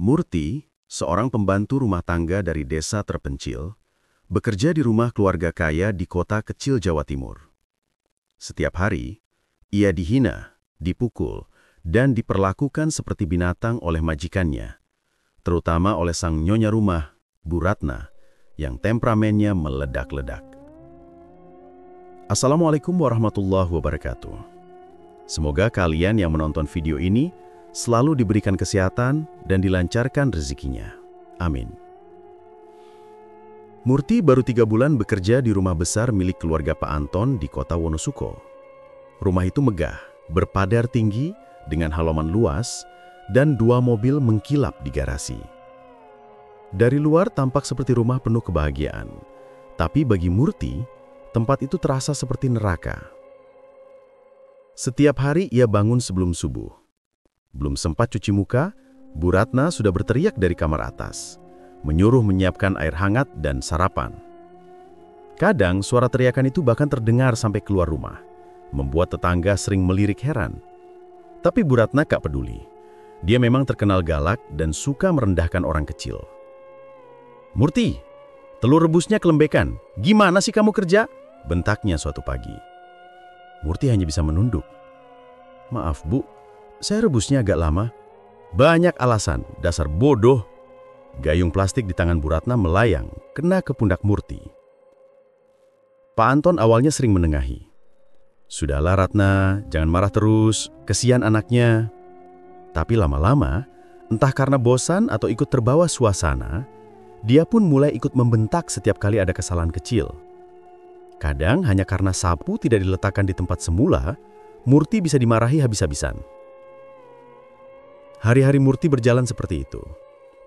Murti, seorang pembantu rumah tangga dari desa terpencil, bekerja di rumah keluarga kaya di kota kecil Jawa Timur. Setiap hari, ia dihina, dipukul, dan diperlakukan seperti binatang oleh majikannya, terutama oleh sang nyonya rumah, Bu Ratna, yang temperamennya meledak-ledak. Assalamualaikum warahmatullahi wabarakatuh. Semoga kalian yang menonton video ini selalu diberikan kesehatan dan dilancarkan rezekinya. Amin. Murti baru 3 bulan bekerja di rumah besar milik keluarga Pak Anton di kota Wonosuko. Rumah itu megah, berpagar tinggi dengan halaman luas, dan 2 mobil mengkilap di garasi. Dari luar tampak seperti rumah penuh kebahagiaan, tapi bagi Murti, tempat itu terasa seperti neraka. Setiap hari ia bangun sebelum subuh. Belum sempat cuci muka, Bu Ratna sudah berteriak dari kamar atas, menyuruh menyiapkan air hangat dan sarapan. Kadang suara teriakan itu bahkan terdengar sampai keluar rumah, membuat tetangga sering melirik heran. Tapi Bu Ratna gak peduli. Dia memang terkenal galak dan suka merendahkan orang kecil. "Murti, telur rebusnya kelembekan. Gimana sih kamu kerja?" bentaknya suatu pagi. Murti hanya bisa menunduk. "Maaf Bu, saya rebusnya agak lama." "Banyak alasan, dasar bodoh." Gayung plastik di tangan Bu Ratna melayang, kena ke pundak Murti. Pak Anton awalnya sering menengahi. "Sudahlah Ratna, jangan marah terus, kesian anaknya." Tapi lama-lama, entah karena bosan atau ikut terbawa suasana, dia pun mulai ikut membentak setiap kali ada kesalahan kecil. Kadang hanya karena sapu tidak diletakkan di tempat semula, Murti bisa dimarahi habis-habisan. Hari-hari Murti berjalan seperti itu.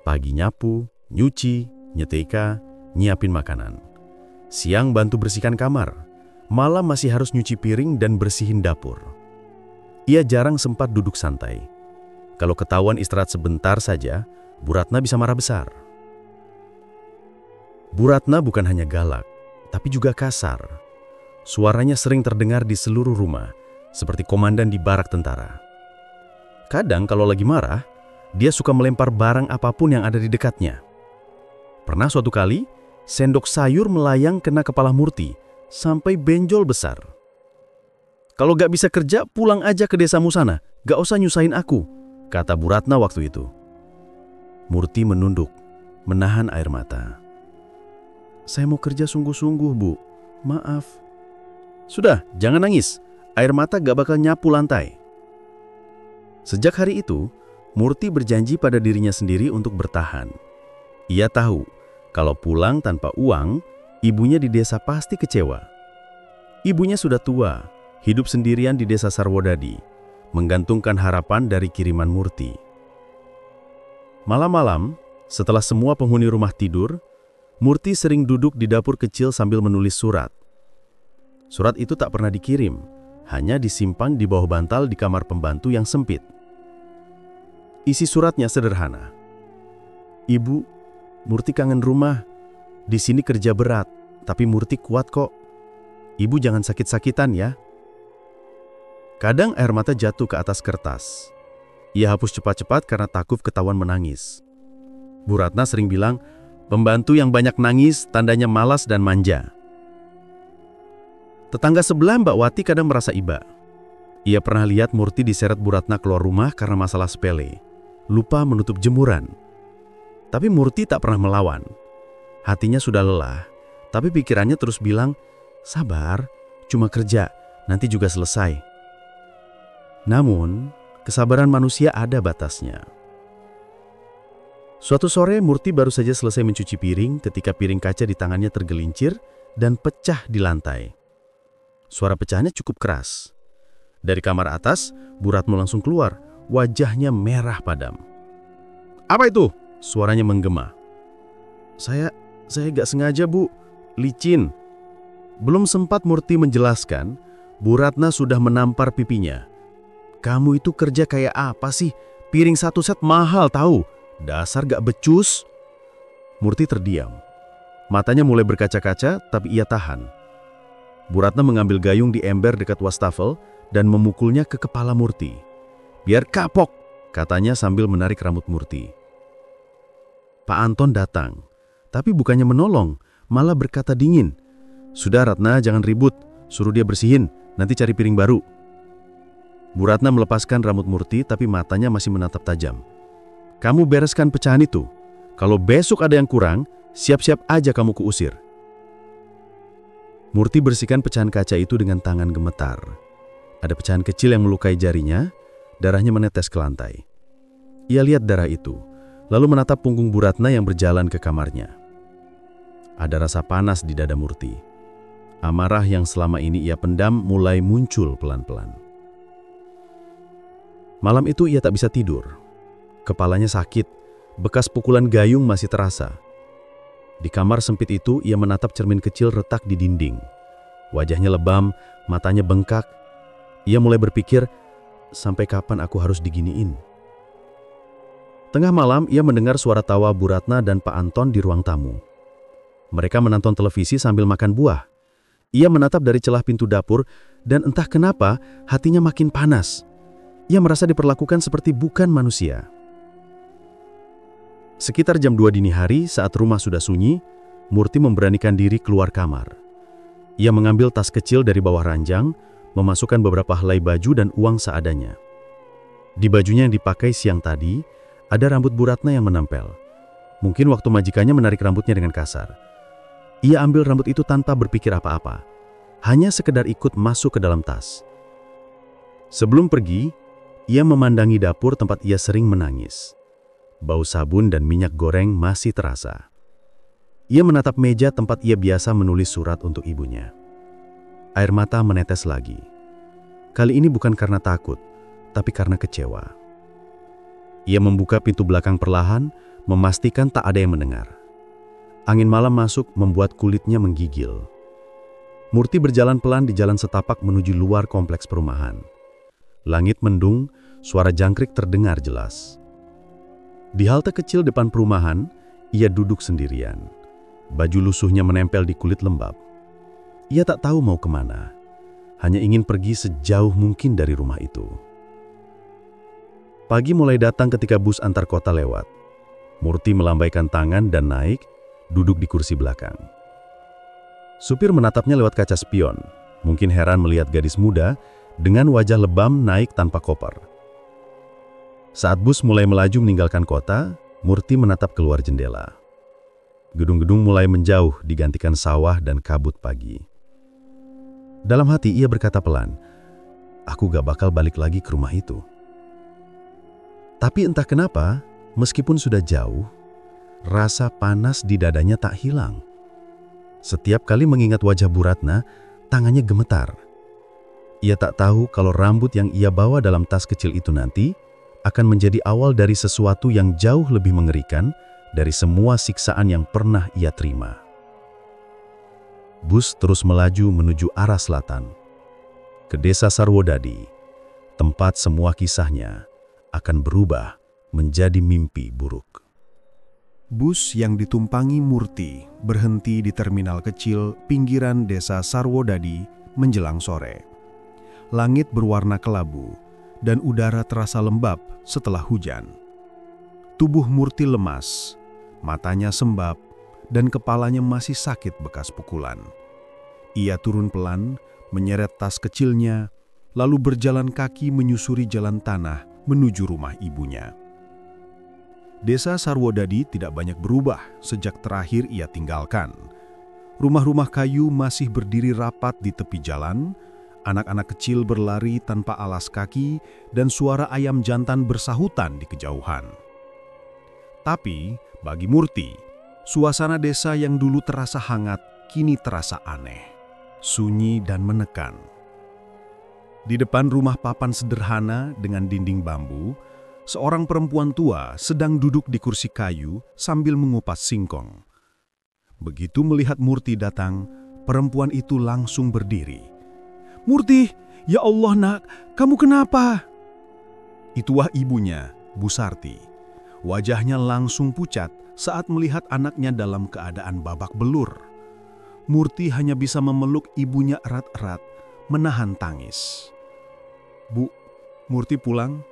Pagi nyapu, nyuci, nyetrika, nyiapin makanan. Siang bantu bersihkan kamar. Malam masih harus nyuci piring dan bersihin dapur. Ia jarang sempat duduk santai. Kalau ketahuan istirahat sebentar saja, Bu Ratna bisa marah besar. Bu Ratna bukan hanya galak, tapi juga kasar. Suaranya sering terdengar di seluruh rumah, seperti komandan di barak tentara. Kadang kalau lagi marah, dia suka melempar barang apapun yang ada di dekatnya. Pernah suatu kali, sendok sayur melayang kena kepala Murti, sampai benjol besar. "Kalau gak bisa kerja, pulang aja ke desamu sana, gak usah nyusahin aku," kata Bu Ratna waktu itu. Murti menunduk, menahan air mata. "Saya mau kerja sungguh-sungguh Bu, maaf." "Sudah, jangan nangis, air mata gak bakal nyapu lantai." Sejak hari itu, Murti berjanji pada dirinya sendiri untuk bertahan. Ia tahu, kalau pulang tanpa uang, ibunya di desa pasti kecewa. Ibunya sudah tua, hidup sendirian di desa Sarwodadi, menggantungkan harapan dari kiriman Murti. Malam-malam, setelah semua penghuni rumah tidur, Murti sering duduk di dapur kecil sambil menulis surat. Surat itu tak pernah dikirim, hanya disimpan di bawah bantal di kamar pembantu yang sempit. Isi suratnya sederhana. "Ibu, Murti kangen rumah. Di sini kerja berat, tapi Murti kuat kok. Ibu jangan sakit-sakitan ya." Kadang air mata jatuh ke atas kertas. Ia hapus cepat-cepat karena takut ketahuan menangis. Bu Ratna sering bilang, pembantu yang banyak nangis tandanya malas dan manja. Tetangga sebelah Mbak Wati kadang merasa iba. Ia pernah lihat Murti diseret Bu Ratna keluar rumah karena masalah sepele, lupa menutup jemuran. Tapi Murti tak pernah melawan. Hatinya sudah lelah, tapi pikirannya terus bilang, "Sabar, cuma kerja, nanti juga selesai." Namun, kesabaran manusia ada batasnya. Suatu sore, Murti baru saja selesai mencuci piring ketika piring kaca di tangannya tergelincir dan pecah di lantai. Suara pecahnya cukup keras. Dari kamar atas, Bu Ratna langsung keluar, wajahnya merah padam. "Apa itu?" suaranya menggema. Saya gak sengaja Bu, licin." Belum sempat Murti menjelaskan, Bu Ratna sudah menampar pipinya. "Kamu itu kerja kayak apa sih? Piring satu set mahal tahu. Dasar gak becus." Murti terdiam. Matanya mulai berkaca-kaca, tapi ia tahan. Bu Ratna mengambil gayung di ember dekat wastafel dan memukulnya ke kepala Murti. "Biar kapok," katanya sambil menarik rambut Murti. Pak Anton datang, tapi bukannya menolong, malah berkata dingin. "Sudah Ratna, jangan ribut, suruh dia bersihin, nanti cari piring baru." Bu Ratna melepaskan rambut Murti tapi matanya masih menatap tajam. "Kamu bereskan pecahan itu. Kalau besok ada yang kurang, siap-siap aja kamu kuusir." Murti bersihkan pecahan kaca itu dengan tangan gemetar. Ada pecahan kecil yang melukai jarinya, darahnya menetes ke lantai. Ia lihat darah itu, lalu menatap punggung Bu Ratna yang berjalan ke kamarnya. Ada rasa panas di dada Murti. Amarah yang selama ini ia pendam mulai muncul pelan-pelan. Malam itu ia tak bisa tidur. Kepalanya sakit, bekas pukulan gayung masih terasa. Di kamar sempit itu ia menatap cermin kecil retak di dinding. Wajahnya lebam, matanya bengkak. Ia mulai berpikir, sampai kapan aku harus diginiin? Tengah malam ia mendengar suara tawa Bu Ratna dan Pak Anton di ruang tamu. Mereka menonton televisi sambil makan buah. Ia menatap dari celah pintu dapur dan entah kenapa hatinya makin panas. Ia merasa diperlakukan seperti bukan manusia. Sekitar jam 2 dini hari saat rumah sudah sunyi, Murti memberanikan diri keluar kamar. Ia mengambil tas kecil dari bawah ranjang, memasukkan beberapa helai baju dan uang seadanya. Di bajunya yang dipakai siang tadi, ada rambut Bu Ratna yang menempel. Mungkin waktu majikannya menarik rambutnya dengan kasar. Ia ambil rambut itu tanpa berpikir apa-apa, hanya sekedar ikut masuk ke dalam tas. Sebelum pergi, ia memandangi dapur tempat ia sering menangis. Bau sabun dan minyak goreng masih terasa. Ia menatap meja tempat ia biasa menulis surat untuk ibunya. Air mata menetes lagi. Kali ini bukan karena takut, tapi karena kecewa. Ia membuka pintu belakang perlahan, memastikan tak ada yang mendengar. Angin malam masuk membuat kulitnya menggigil. Murti berjalan pelan di jalan setapak menuju luar kompleks perumahan. Langit mendung, suara jangkrik terdengar jelas. Di halte kecil depan perumahan, ia duduk sendirian. Baju lusuhnya menempel di kulit lembab. Ia tak tahu mau kemana, hanya ingin pergi sejauh mungkin dari rumah itu. Pagi mulai datang ketika bus antar kota lewat. Murti melambaikan tangan dan naik, duduk di kursi belakang. Supir menatapnya lewat kaca spion, mungkin heran melihat gadis muda dengan wajah lebam naik tanpa koper. Saat bus mulai melaju meninggalkan kota, Murti menatap keluar jendela. Gedung-gedung mulai menjauh digantikan sawah dan kabut pagi. Dalam hati ia berkata pelan, "Aku gak bakal balik lagi ke rumah itu." Tapi entah kenapa, meskipun sudah jauh, rasa panas di dadanya tak hilang. Setiap kali mengingat wajah Bu Ratna, tangannya gemetar. Ia tak tahu kalau rambut yang ia bawa dalam tas kecil itu nanti akan menjadi awal dari sesuatu yang jauh lebih mengerikan dari semua siksaan yang pernah ia terima. Bus terus melaju menuju arah selatan, ke desa Sarwodadi, tempat semua kisahnya akan berubah menjadi mimpi buruk. Bus yang ditumpangi Murti berhenti di terminal kecil pinggiran desa Sarwodadi menjelang sore. Langit berwarna kelabu dan udara terasa lembab setelah hujan. Tubuh Murti lemas, matanya sembab, dan kepalanya masih sakit bekas pukulan. Ia turun pelan, menyeret tas kecilnya, lalu berjalan kaki menyusuri jalan tanah menuju rumah ibunya. Desa Sarwodadi tidak banyak berubah sejak terakhir ia tinggalkan. Rumah-rumah kayu masih berdiri rapat di tepi jalan, anak-anak kecil berlari tanpa alas kaki, dan suara ayam jantan bersahutan di kejauhan. Tapi, bagi Murti, suasana desa yang dulu terasa hangat, kini terasa aneh, sunyi dan menekan. Di depan rumah papan sederhana dengan dinding bambu, seorang perempuan tua sedang duduk di kursi kayu sambil mengupas singkong. Begitu melihat Murti datang, perempuan itu langsung berdiri. "Murti, ya Allah nak, kamu kenapa?" Itulah ibunya, Bu Sarti. Wajahnya langsung pucat saat melihat anaknya dalam keadaan babak belur. Murti hanya bisa memeluk ibunya erat-erat, menahan tangis. "Bu, Murti pulang?"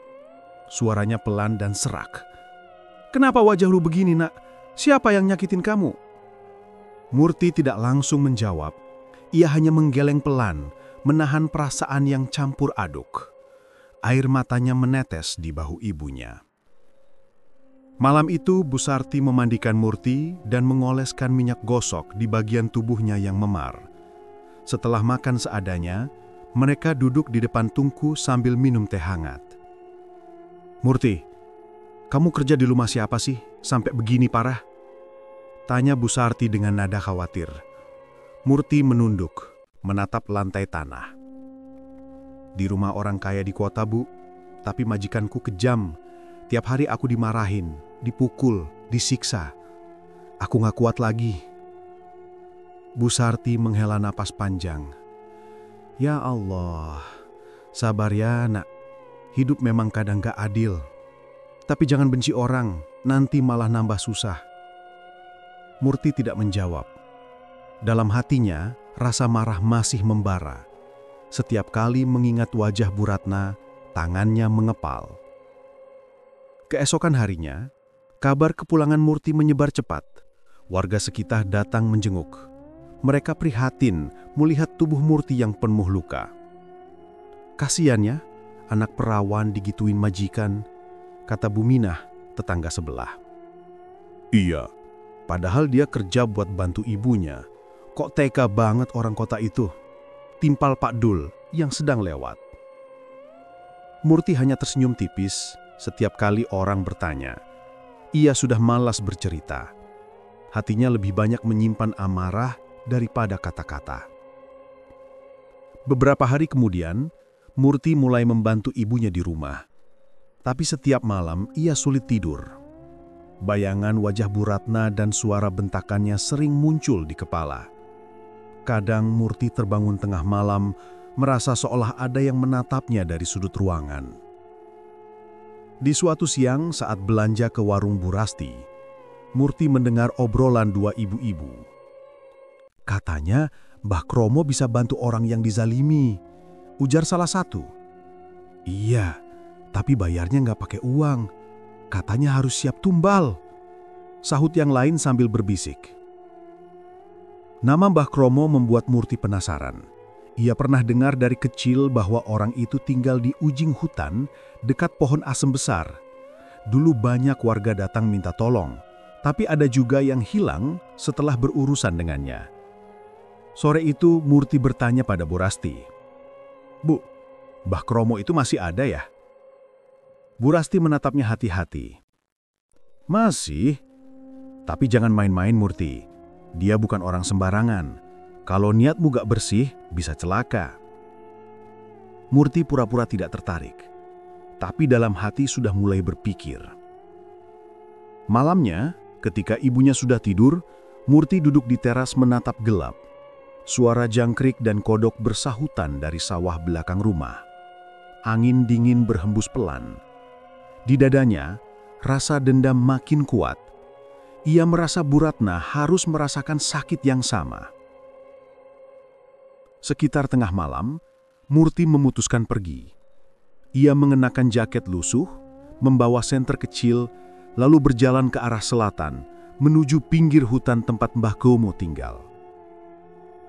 Suaranya pelan dan serak. "Kenapa wajah lu begini nak? Siapa yang nyakitin kamu? Murti tidak langsung menjawab. Ia hanya menggeleng pelan, menahan perasaan yang campur aduk. Air matanya menetes di bahu ibunya. Malam itu, Bu Sarti memandikan Murti dan mengoleskan minyak gosok di bagian tubuhnya yang memar. Setelah makan seadanya, mereka duduk di depan tungku sambil minum teh hangat. Murti, kamu kerja di rumah siapa sih sampai begini parah? Tanya Bu Sarti dengan nada khawatir. Murti menunduk, menatap lantai tanah. Di rumah orang kaya di kota, Bu, tapi majikanku kejam. Tiap hari aku dimarahin, dipukul, disiksa. Aku gak kuat lagi. Bu Sarti menghela napas panjang. Ya Allah, sabar ya nak. Hidup memang kadang gak adil. Tapi jangan benci orang, nanti malah nambah susah. Murti tidak menjawab. Dalam hatinya, rasa marah masih membara. Setiap kali mengingat wajah Bu Ratna, tangannya mengepal. Keesokan harinya, kabar kepulangan Murti menyebar cepat. Warga sekitar datang menjenguk. Mereka prihatin melihat tubuh Murti yang penuh luka. Kasiannya, anak perawan digituin majikan, kata Bu Minah, tetangga sebelah. Iya, padahal dia kerja buat bantu ibunya. Kok tega banget orang kota itu? Timpal Pak Dul yang sedang lewat. Murti hanya tersenyum tipis. Setiap kali orang bertanya, ia sudah malas bercerita. Hatinya lebih banyak menyimpan amarah daripada kata-kata. Beberapa hari kemudian, Murti mulai membantu ibunya di rumah. Tapi setiap malam ia sulit tidur. Bayangan wajah Bu Ratna dan suara bentakannya sering muncul di kepala. Kadang Murti terbangun tengah malam, merasa seolah ada yang menatapnya dari sudut ruangan. Di suatu siang saat belanja ke warung Bu Rasti, Murti mendengar obrolan dua ibu-ibu. Katanya, Mbah Kromo bisa bantu orang yang dizalimi, ujar salah satu. Iya, tapi bayarnya nggak pakai uang. Katanya harus siap tumbal, sahut yang lain sambil berbisik. Nama Mbah Kromo membuat Murti penasaran. Ia pernah dengar dari kecil bahwa orang itu tinggal di ujung hutan dekat pohon asem besar. Dulu banyak warga datang minta tolong, tapi ada juga yang hilang setelah berurusan dengannya. Sore itu Murti bertanya pada Bu Rasti, Bu, Mbah Kromo itu masih ada ya? Bu Rasti menatapnya hati-hati. Masih, tapi jangan main-main Murti. Dia bukan orang sembarangan. Kalau niatmu gak bersih, bisa celaka. Murti pura-pura tidak tertarik, tapi dalam hati sudah mulai berpikir. Malamnya, ketika ibunya sudah tidur, Murti duduk di teras menatap gelap. Suara jangkrik dan kodok bersahutan dari sawah belakang rumah. Angin dingin berhembus pelan. Di dadanya, rasa dendam makin kuat. Ia merasa Bu Ratna harus merasakan sakit yang sama. Sekitar tengah malam, Murti memutuskan pergi. Ia mengenakan jaket lusuh, membawa senter kecil, lalu berjalan ke arah selatan, menuju pinggir hutan tempat Mbah Kromo tinggal.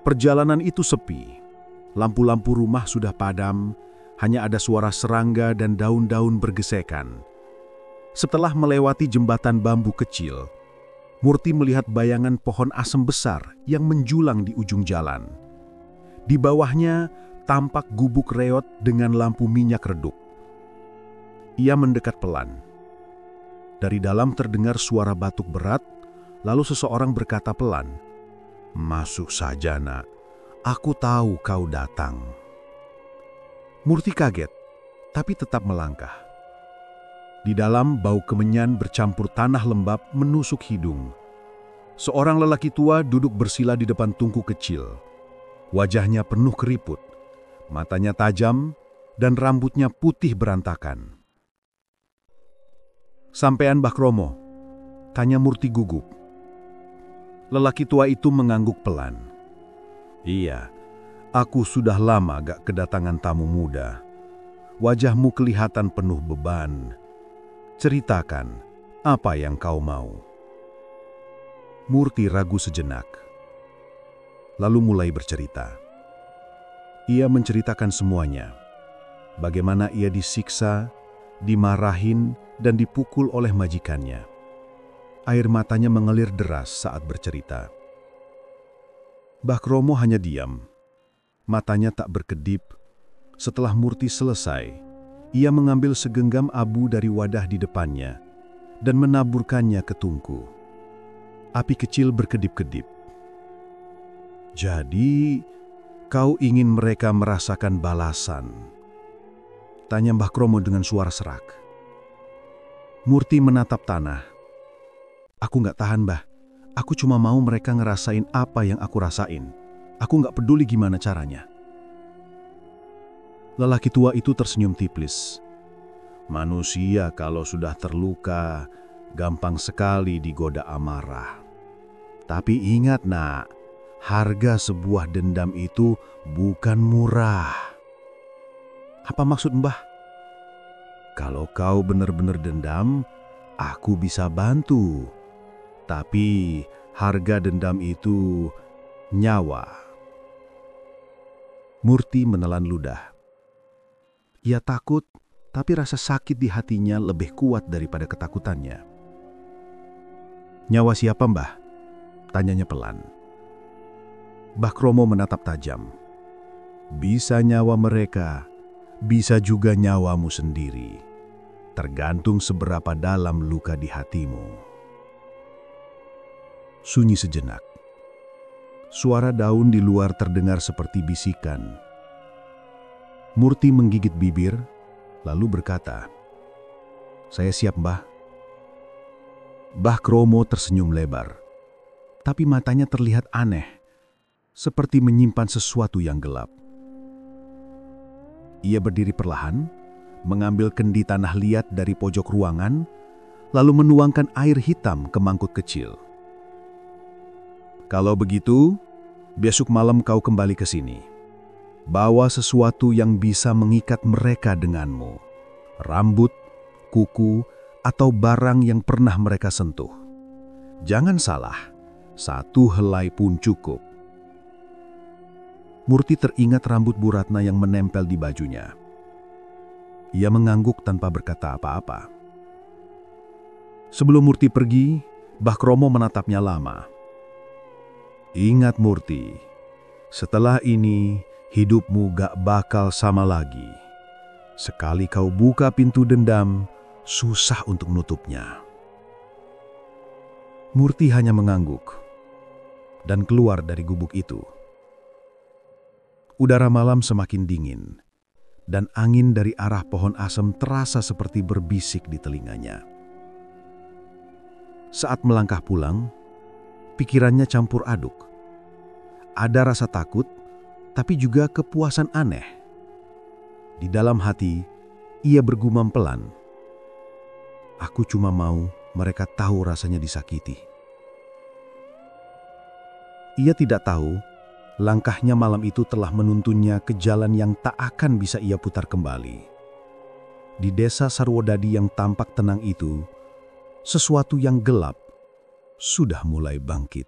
Perjalanan itu sepi. Lampu-lampu rumah sudah padam, hanya ada suara serangga dan daun-daun bergesekan. Setelah melewati jembatan bambu kecil, Murti melihat bayangan pohon asem besar yang menjulang di ujung jalan. Di bawahnya tampak gubuk reot dengan lampu minyak redup. Ia mendekat pelan. Dari dalam terdengar suara batuk berat, lalu seseorang berkata pelan, "Masuk saja nak, aku tahu kau datang." Murti kaget, tapi tetap melangkah. Di dalam bau kemenyan bercampur tanah lembab menusuk hidung. Seorang lelaki tua duduk bersila di depan tungku kecil. Wajahnya penuh keriput, matanya tajam, dan rambutnya putih berantakan. "Sampean Mbah Kromo?" tanya Murti gugup. Lelaki tua itu mengangguk pelan. "Iya, aku sudah lama gak kedatangan tamu muda. Wajahmu kelihatan penuh beban. Ceritakan, apa yang kau mau?" Murti ragu sejenak, lalu mulai bercerita. Ia menceritakan semuanya, bagaimana ia disiksa, dimarahin, dan dipukul oleh majikannya. Air matanya mengalir deras saat bercerita. Mbah Kromo hanya diam, matanya tak berkedip. Setelah Murti selesai, ia mengambil segenggam abu dari wadah di depannya dan menaburkannya ke tungku. Api kecil berkedip-kedip. "Jadi, kau ingin mereka merasakan balasan?" tanya Mbah Kromo dengan suara serak. Murti menatap tanah. "Aku nggak tahan, Mbah. Aku cuma mau mereka ngerasain apa yang aku rasain. Aku nggak peduli gimana caranya." Lelaki tua itu tersenyum tipis. "Manusia kalau sudah terluka, gampang sekali digoda amarah. Tapi ingat, Nak, harga sebuah dendam itu bukan murah." "Apa maksud Mbah?" "Kalau kau benar-benar dendam, aku bisa bantu. Tapi harga dendam itu nyawa." Murti menelan ludah. Ia takut, tapi rasa sakit di hatinya lebih kuat daripada ketakutannya. "Nyawa siapa, Mbah?" tanyanya pelan. Mbah Kromo menatap tajam. "Bisa nyawa mereka, bisa juga nyawamu sendiri. Tergantung seberapa dalam luka di hatimu." Sunyi sejenak. Suara daun di luar terdengar seperti bisikan. Murti menggigit bibir, lalu berkata, "Saya siap, Mbah." Mbah Kromo tersenyum lebar, tapi matanya terlihat aneh, seperti menyimpan sesuatu yang gelap. Ia berdiri perlahan, mengambil kendi tanah liat dari pojok ruangan, lalu menuangkan air hitam ke mangkuk kecil. "Kalau begitu, besok malam kau kembali ke sini. Bawa sesuatu yang bisa mengikat mereka denganmu. Rambut, kuku, atau barang yang pernah mereka sentuh. Jangan salah, 1 helai pun cukup." Murti teringat rambut Bu Ratna yang menempel di bajunya. Ia mengangguk tanpa berkata apa-apa. Sebelum Murti pergi, Mbah Kromo menatapnya lama. "Ingat, Murti, setelah ini hidupmu gak bakal sama lagi. Sekali kau buka pintu dendam, susah untuk nutupnya." Murti hanya mengangguk dan keluar dari gubuk itu. Udara malam semakin dingin, dan angin dari arah pohon asem terasa seperti berbisik di telinganya. Saat melangkah pulang, pikirannya campur aduk. Ada rasa takut, tapi juga kepuasan aneh. Di dalam hati, ia bergumam pelan, "Aku cuma mau mereka tahu rasanya disakiti." Ia tidak tahu, langkahnya malam itu telah menuntunnya ke jalan yang tak akan bisa ia putar kembali. Di desa Sarwodadi yang tampak tenang itu, sesuatu yang gelap sudah mulai bangkit.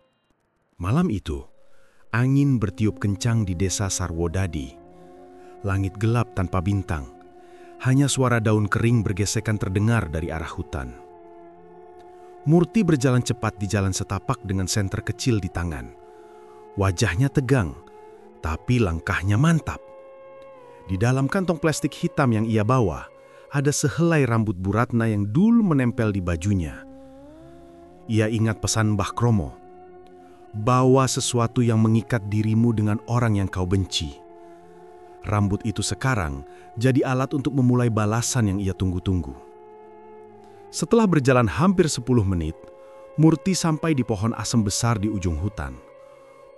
Malam itu, angin bertiup kencang di desa Sarwodadi. Langit gelap tanpa bintang, hanya suara daun kering bergesekan terdengar dari arah hutan. Murti berjalan cepat di jalan setapak dengan senter kecil di tangan. Wajahnya tegang, tapi langkahnya mantap. Di dalam kantong plastik hitam yang ia bawa, ada sehelai rambut Bu Ratna yang dulu menempel di bajunya. Ia ingat pesan Mbah Kromo, "Bawa sesuatu yang mengikat dirimu dengan orang yang kau benci." Rambut itu sekarang jadi alat untuk memulai balasan yang ia tunggu-tunggu. Setelah berjalan hampir 10 menit, Murti sampai di pohon asem besar di ujung hutan.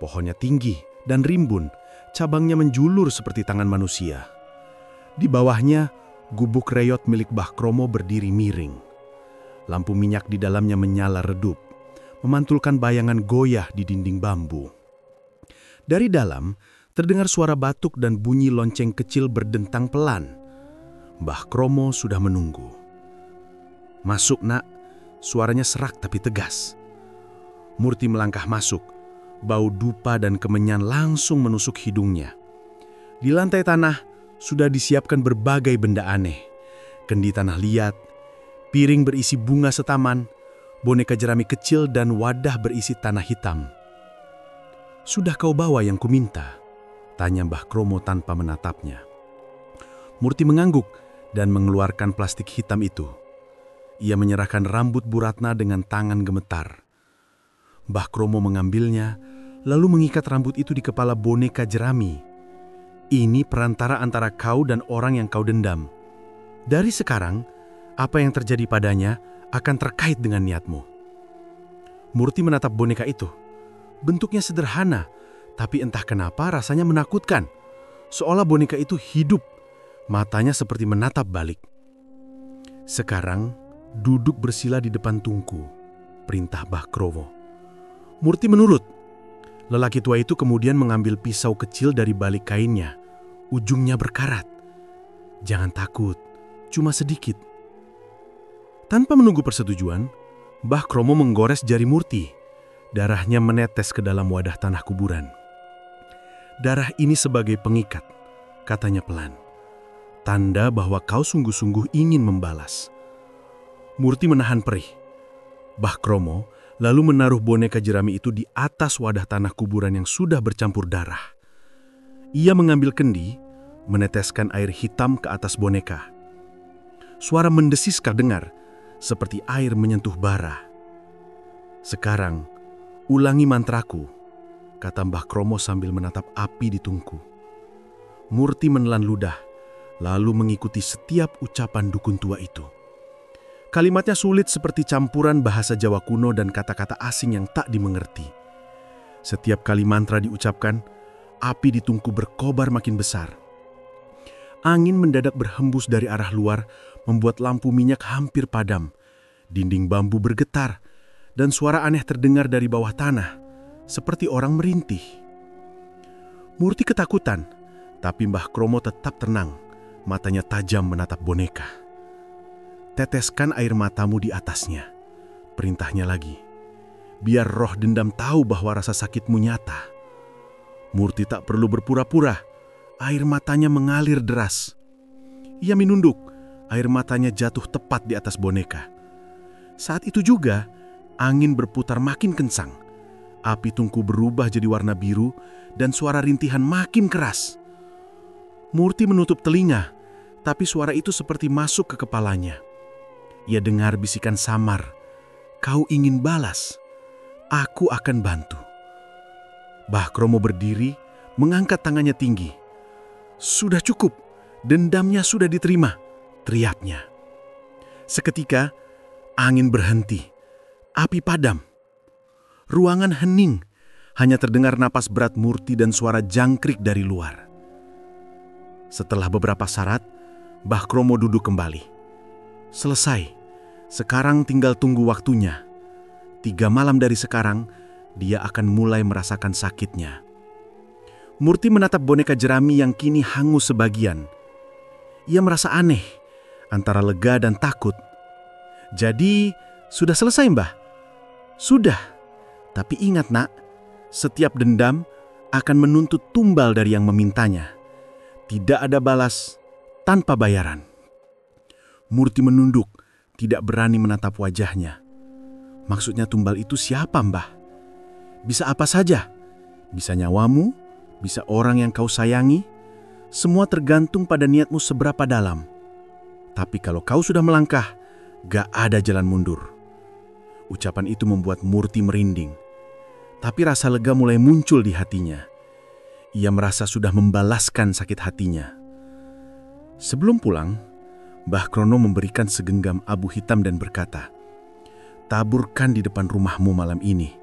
Pohonnya tinggi dan rimbun, cabangnya menjulur seperti tangan manusia. Di bawahnya, gubuk reyot milik Mbah Kromo berdiri miring. Lampu minyak di dalamnya menyala redup, memantulkan bayangan goyah di dinding bambu. Dari dalam, terdengar suara batuk dan bunyi lonceng kecil berdentang pelan. Mbah Kromo sudah menunggu. "Masuk, Nak," suaranya serak tapi tegas. Murti melangkah masuk. Bau dupa dan kemenyan langsung menusuk hidungnya. Di lantai tanah sudah disiapkan berbagai benda aneh. Kendi tanah liat, piring berisi bunga setaman, boneka jerami kecil dan wadah berisi tanah hitam. "Sudah kau bawa yang kuminta?" tanya Mbah Kromo tanpa menatapnya. Murti mengangguk dan mengeluarkan plastik hitam itu. Ia menyerahkan rambut Bu Ratna dengan tangan gemetar. Mbah Kromo mengambilnya, lalu mengikat rambut itu di kepala boneka jerami. "Ini perantara antara kau dan orang yang kau dendam. Dari sekarang, apa yang terjadi padanya akan terkait dengan niatmu." Murti menatap boneka itu. Bentuknya sederhana, tapi entah kenapa rasanya menakutkan. Seolah boneka itu hidup, matanya seperti menatap balik. "Sekarang, duduk bersila di depan tungku," perintah Mbah Kromo. Murti menurut. Lelaki tua itu kemudian mengambil pisau kecil dari balik kainnya. Ujungnya berkarat. "Jangan takut, cuma sedikit." Tanpa menunggu persetujuan, Mbah Kromo menggores jari Murti. Darahnya menetes ke dalam wadah tanah kuburan. "Darah ini sebagai pengikat," katanya pelan. "Tanda bahwa kau sungguh-sungguh ingin membalas." Murti menahan perih. Mbah Kromo lalu menaruh boneka jerami itu di atas wadah tanah kuburan yang sudah bercampur darah. Ia mengambil kendi, meneteskan air hitam ke atas boneka. Suara mendesis terdengar, seperti air menyentuh bara. "Sekarang, ulangi mantraku," kata Mbah Kromo sambil menatap api di tungku. Murti menelan ludah, lalu mengikuti setiap ucapan dukun tua itu. Kalimatnya sulit seperti campuran bahasa Jawa kuno dan kata-kata asing yang tak dimengerti. Setiap kali mantra diucapkan, api di tungku berkobar makin besar. Angin mendadak berhembus dari arah luar, membuat lampu minyak hampir padam. Dinding bambu bergetar, dan suara aneh terdengar dari bawah tanah, seperti orang merintih. Murti ketakutan, tapi Mbah Kromo tetap tenang, matanya tajam menatap boneka. "Teteskan air matamu di atasnya," perintahnya lagi. "Biar roh dendam tahu bahwa rasa sakitmu nyata." Murti tak perlu berpura-pura, air matanya mengalir deras. Ia menunduk, air matanya jatuh tepat di atas boneka. Saat itu juga, angin berputar makin kencang. Api tungku berubah jadi warna biru dan suara rintihan makin keras. Murti menutup telinga, tapi suara itu seperti masuk ke kepalanya. Ia dengar bisikan samar, "Kau ingin balas? Aku akan bantu." Mbah Kromo berdiri, mengangkat tangannya tinggi. "Sudah cukup, dendamnya sudah diterima," teriaknya. Seketika, angin berhenti, api padam. Ruangan hening, hanya terdengar napas berat Murti dan suara jangkrik dari luar. Setelah beberapa syarat, Mbah Kromo duduk kembali. "Selesai, sekarang tinggal tunggu waktunya. 3 malam dari sekarang, dia akan mulai merasakan sakitnya." Murti menatap boneka jerami yang kini hangus sebagian. Ia merasa aneh, antara lega dan takut. "Jadi, sudah selesai, Mbah?" "Sudah, tapi ingat nak, setiap dendam akan menuntut tumbal dari yang memintanya. Tidak ada balas tanpa bayaran." Murti menunduk, tidak berani menatap wajahnya. "Maksudnya tumbal itu siapa, Mbah?" "Bisa apa saja. Bisa nyawamu, bisa orang yang kau sayangi. Semua tergantung pada niatmu seberapa dalam. Tapi kalau kau sudah melangkah, gak ada jalan mundur." Ucapan itu membuat Murti merinding. Tapi rasa lega mulai muncul di hatinya. Ia merasa sudah membalaskan sakit hatinya. Sebelum pulang, Mbah Kromo memberikan segenggam abu hitam dan berkata, "Taburkan di depan rumahmu malam ini.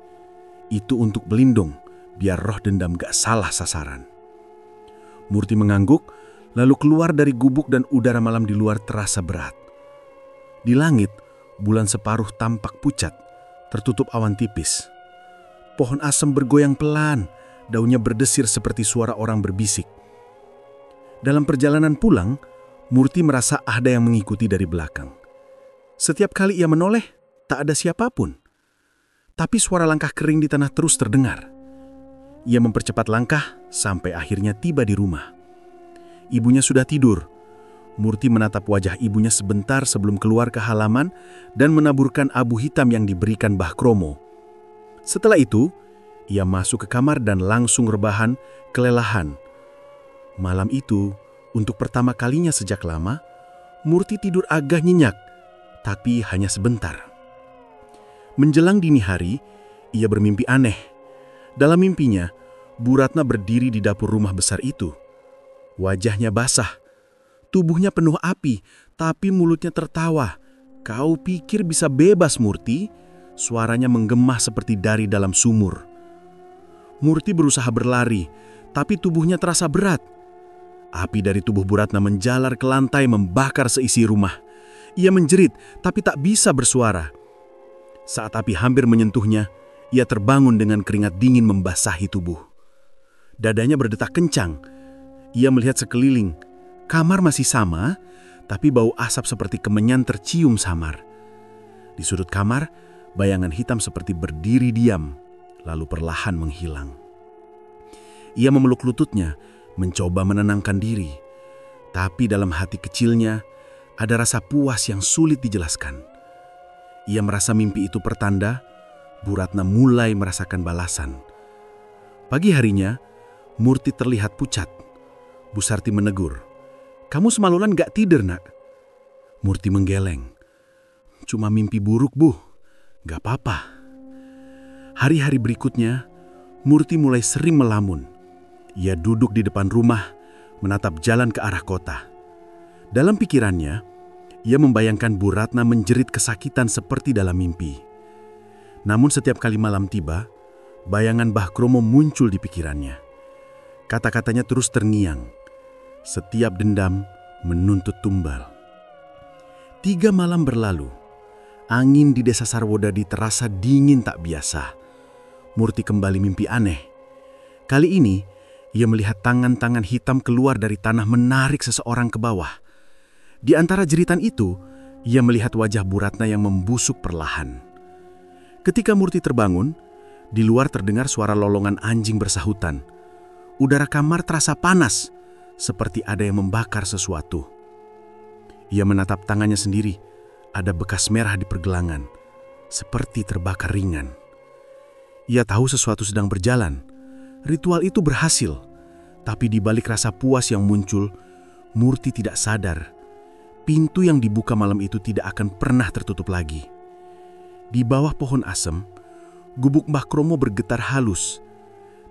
Itu untuk pelindung, biar roh dendam gak salah sasaran." Murti mengangguk, lalu keluar dari gubuk dan udara malam di luar terasa berat. Di langit, bulan separuh tampak pucat, tertutup awan tipis. Pohon asem bergoyang pelan, daunnya berdesir seperti suara orang berbisik. Dalam perjalanan pulang, Murti merasa ada yang mengikuti dari belakang. Setiap kali ia menoleh, tak ada siapapun. Tapi suara langkah kering di tanah terus terdengar. Ia mempercepat langkah sampai akhirnya tiba di rumah. Ibunya sudah tidur. Murti menatap wajah ibunya sebentar sebelum keluar ke halaman dan menaburkan abu hitam yang diberikan Mbah Kromo. Setelah itu, ia masuk ke kamar dan langsung rebahan, kelelahan. Malam itu, untuk pertama kalinya sejak lama, Murti tidur agak nyenyak, tapi hanya sebentar. Menjelang dini hari, ia bermimpi aneh. Dalam mimpinya, Bu Ratna berdiri di dapur rumah besar itu. Wajahnya basah, tubuhnya penuh api, tapi mulutnya tertawa. "Kau pikir bisa bebas, Murti?" Suaranya menggema seperti dari dalam sumur. Murti berusaha berlari, tapi tubuhnya terasa berat. Api dari tubuh Bu Ratna menjalar ke lantai membakar seisi rumah. Ia menjerit, tapi tak bisa bersuara. Saat api hampir menyentuhnya, ia terbangun dengan keringat dingin membasahi tubuh. Dadanya berdetak kencang. Ia melihat sekeliling. Kamar masih sama, tapi bau asap seperti kemenyan tercium samar. Di sudut kamar, bayangan hitam seperti berdiri diam, lalu perlahan menghilang. Ia memeluk lututnya, mencoba menenangkan diri. Tapi dalam hati kecilnya, ada rasa puas yang sulit dijelaskan. Ia merasa mimpi itu pertanda, Bu Ratna mulai merasakan balasan. Pagi harinya, Murti terlihat pucat. Bu Sarti menegur, "Kamu semalaman gak tidur, nak?" Murti menggeleng. "Cuma mimpi buruk, Bu. Gak apa-apa." Hari-hari berikutnya, Murti mulai sering melamun. Ia duduk di depan rumah, menatap jalan ke arah kota. Dalam pikirannya, ia membayangkan Bu Ratna menjerit kesakitan seperti dalam mimpi. Namun setiap kali malam tiba, bayangan Mbah Kromo muncul di pikirannya. Kata-katanya terus terngiang. Setiap dendam menuntut tumbal. 3 malam berlalu. Angin di desa Sarwodadi terasa dingin tak biasa. Murti kembali mimpi aneh. Kali ini, ia melihat tangan-tangan hitam keluar dari tanah menarik seseorang ke bawah. Di antara jeritan itu, ia melihat wajah Bu Ratna yang membusuk perlahan. Ketika Murti terbangun, di luar terdengar suara lolongan anjing bersahutan. Udara kamar terasa panas, seperti ada yang membakar sesuatu. Ia menatap tangannya sendiri, ada bekas merah di pergelangan, seperti terbakar ringan. Ia tahu sesuatu sedang berjalan. Ritual itu berhasil, tapi di balik rasa puas yang muncul, Murti tidak sadar. Pintu yang dibuka malam itu tidak akan pernah tertutup lagi. Di bawah pohon asem, gubuk Mbah Kromo bergetar halus,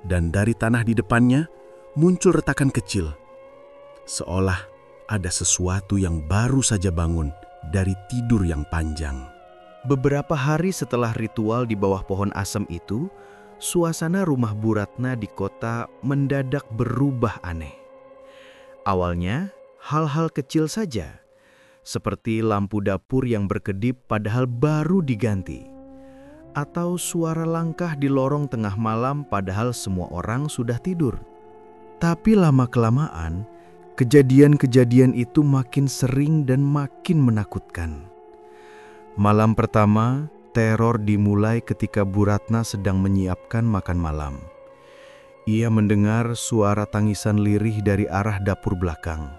dan dari tanah di depannya muncul retakan kecil, seolah ada sesuatu yang baru saja bangun dari tidur yang panjang. Beberapa hari setelah ritual di bawah pohon asem itu, suasana rumah Bu Ratna di kota mendadak berubah aneh. Awalnya, hal-hal kecil saja, seperti lampu dapur yang berkedip padahal baru diganti, atau suara langkah di lorong tengah malam padahal semua orang sudah tidur. Tapi lama-kelamaan, kejadian-kejadian itu makin sering dan makin menakutkan. Malam pertama, teror dimulai ketika Bu Ratna sedang menyiapkan makan malam. Ia mendengar suara tangisan lirih dari arah dapur belakang.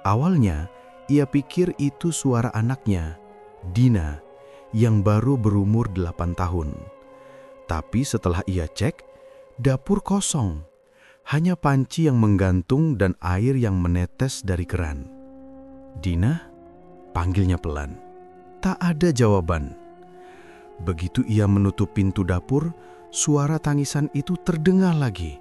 Awalnya, ia pikir itu suara anaknya, Dina, yang baru berumur 8 tahun. Tapi setelah ia cek, dapur kosong. Hanya panci yang menggantung dan air yang menetes dari keran. "Dina?" panggilnya pelan. Tak ada jawaban. Begitu ia menutup pintu dapur, suara tangisan itu terdengar lagi.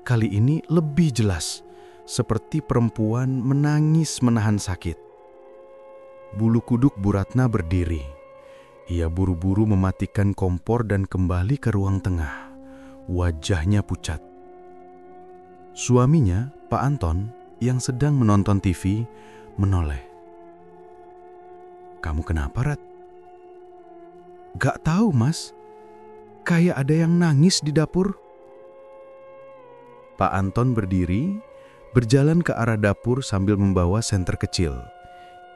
Kali ini lebih jelas, seperti perempuan menangis menahan sakit. Bulu kuduk Bu Ratna berdiri. Ia buru-buru mematikan kompor dan kembali ke ruang tengah. Wajahnya pucat. Suaminya, Pak Anton, yang sedang menonton TV, menoleh. "Kamu kenapa, Rat?" "Gak tahu, Mas. Kayak ada yang nangis di dapur." Pak Anton berdiri, berjalan ke arah dapur sambil membawa senter kecil.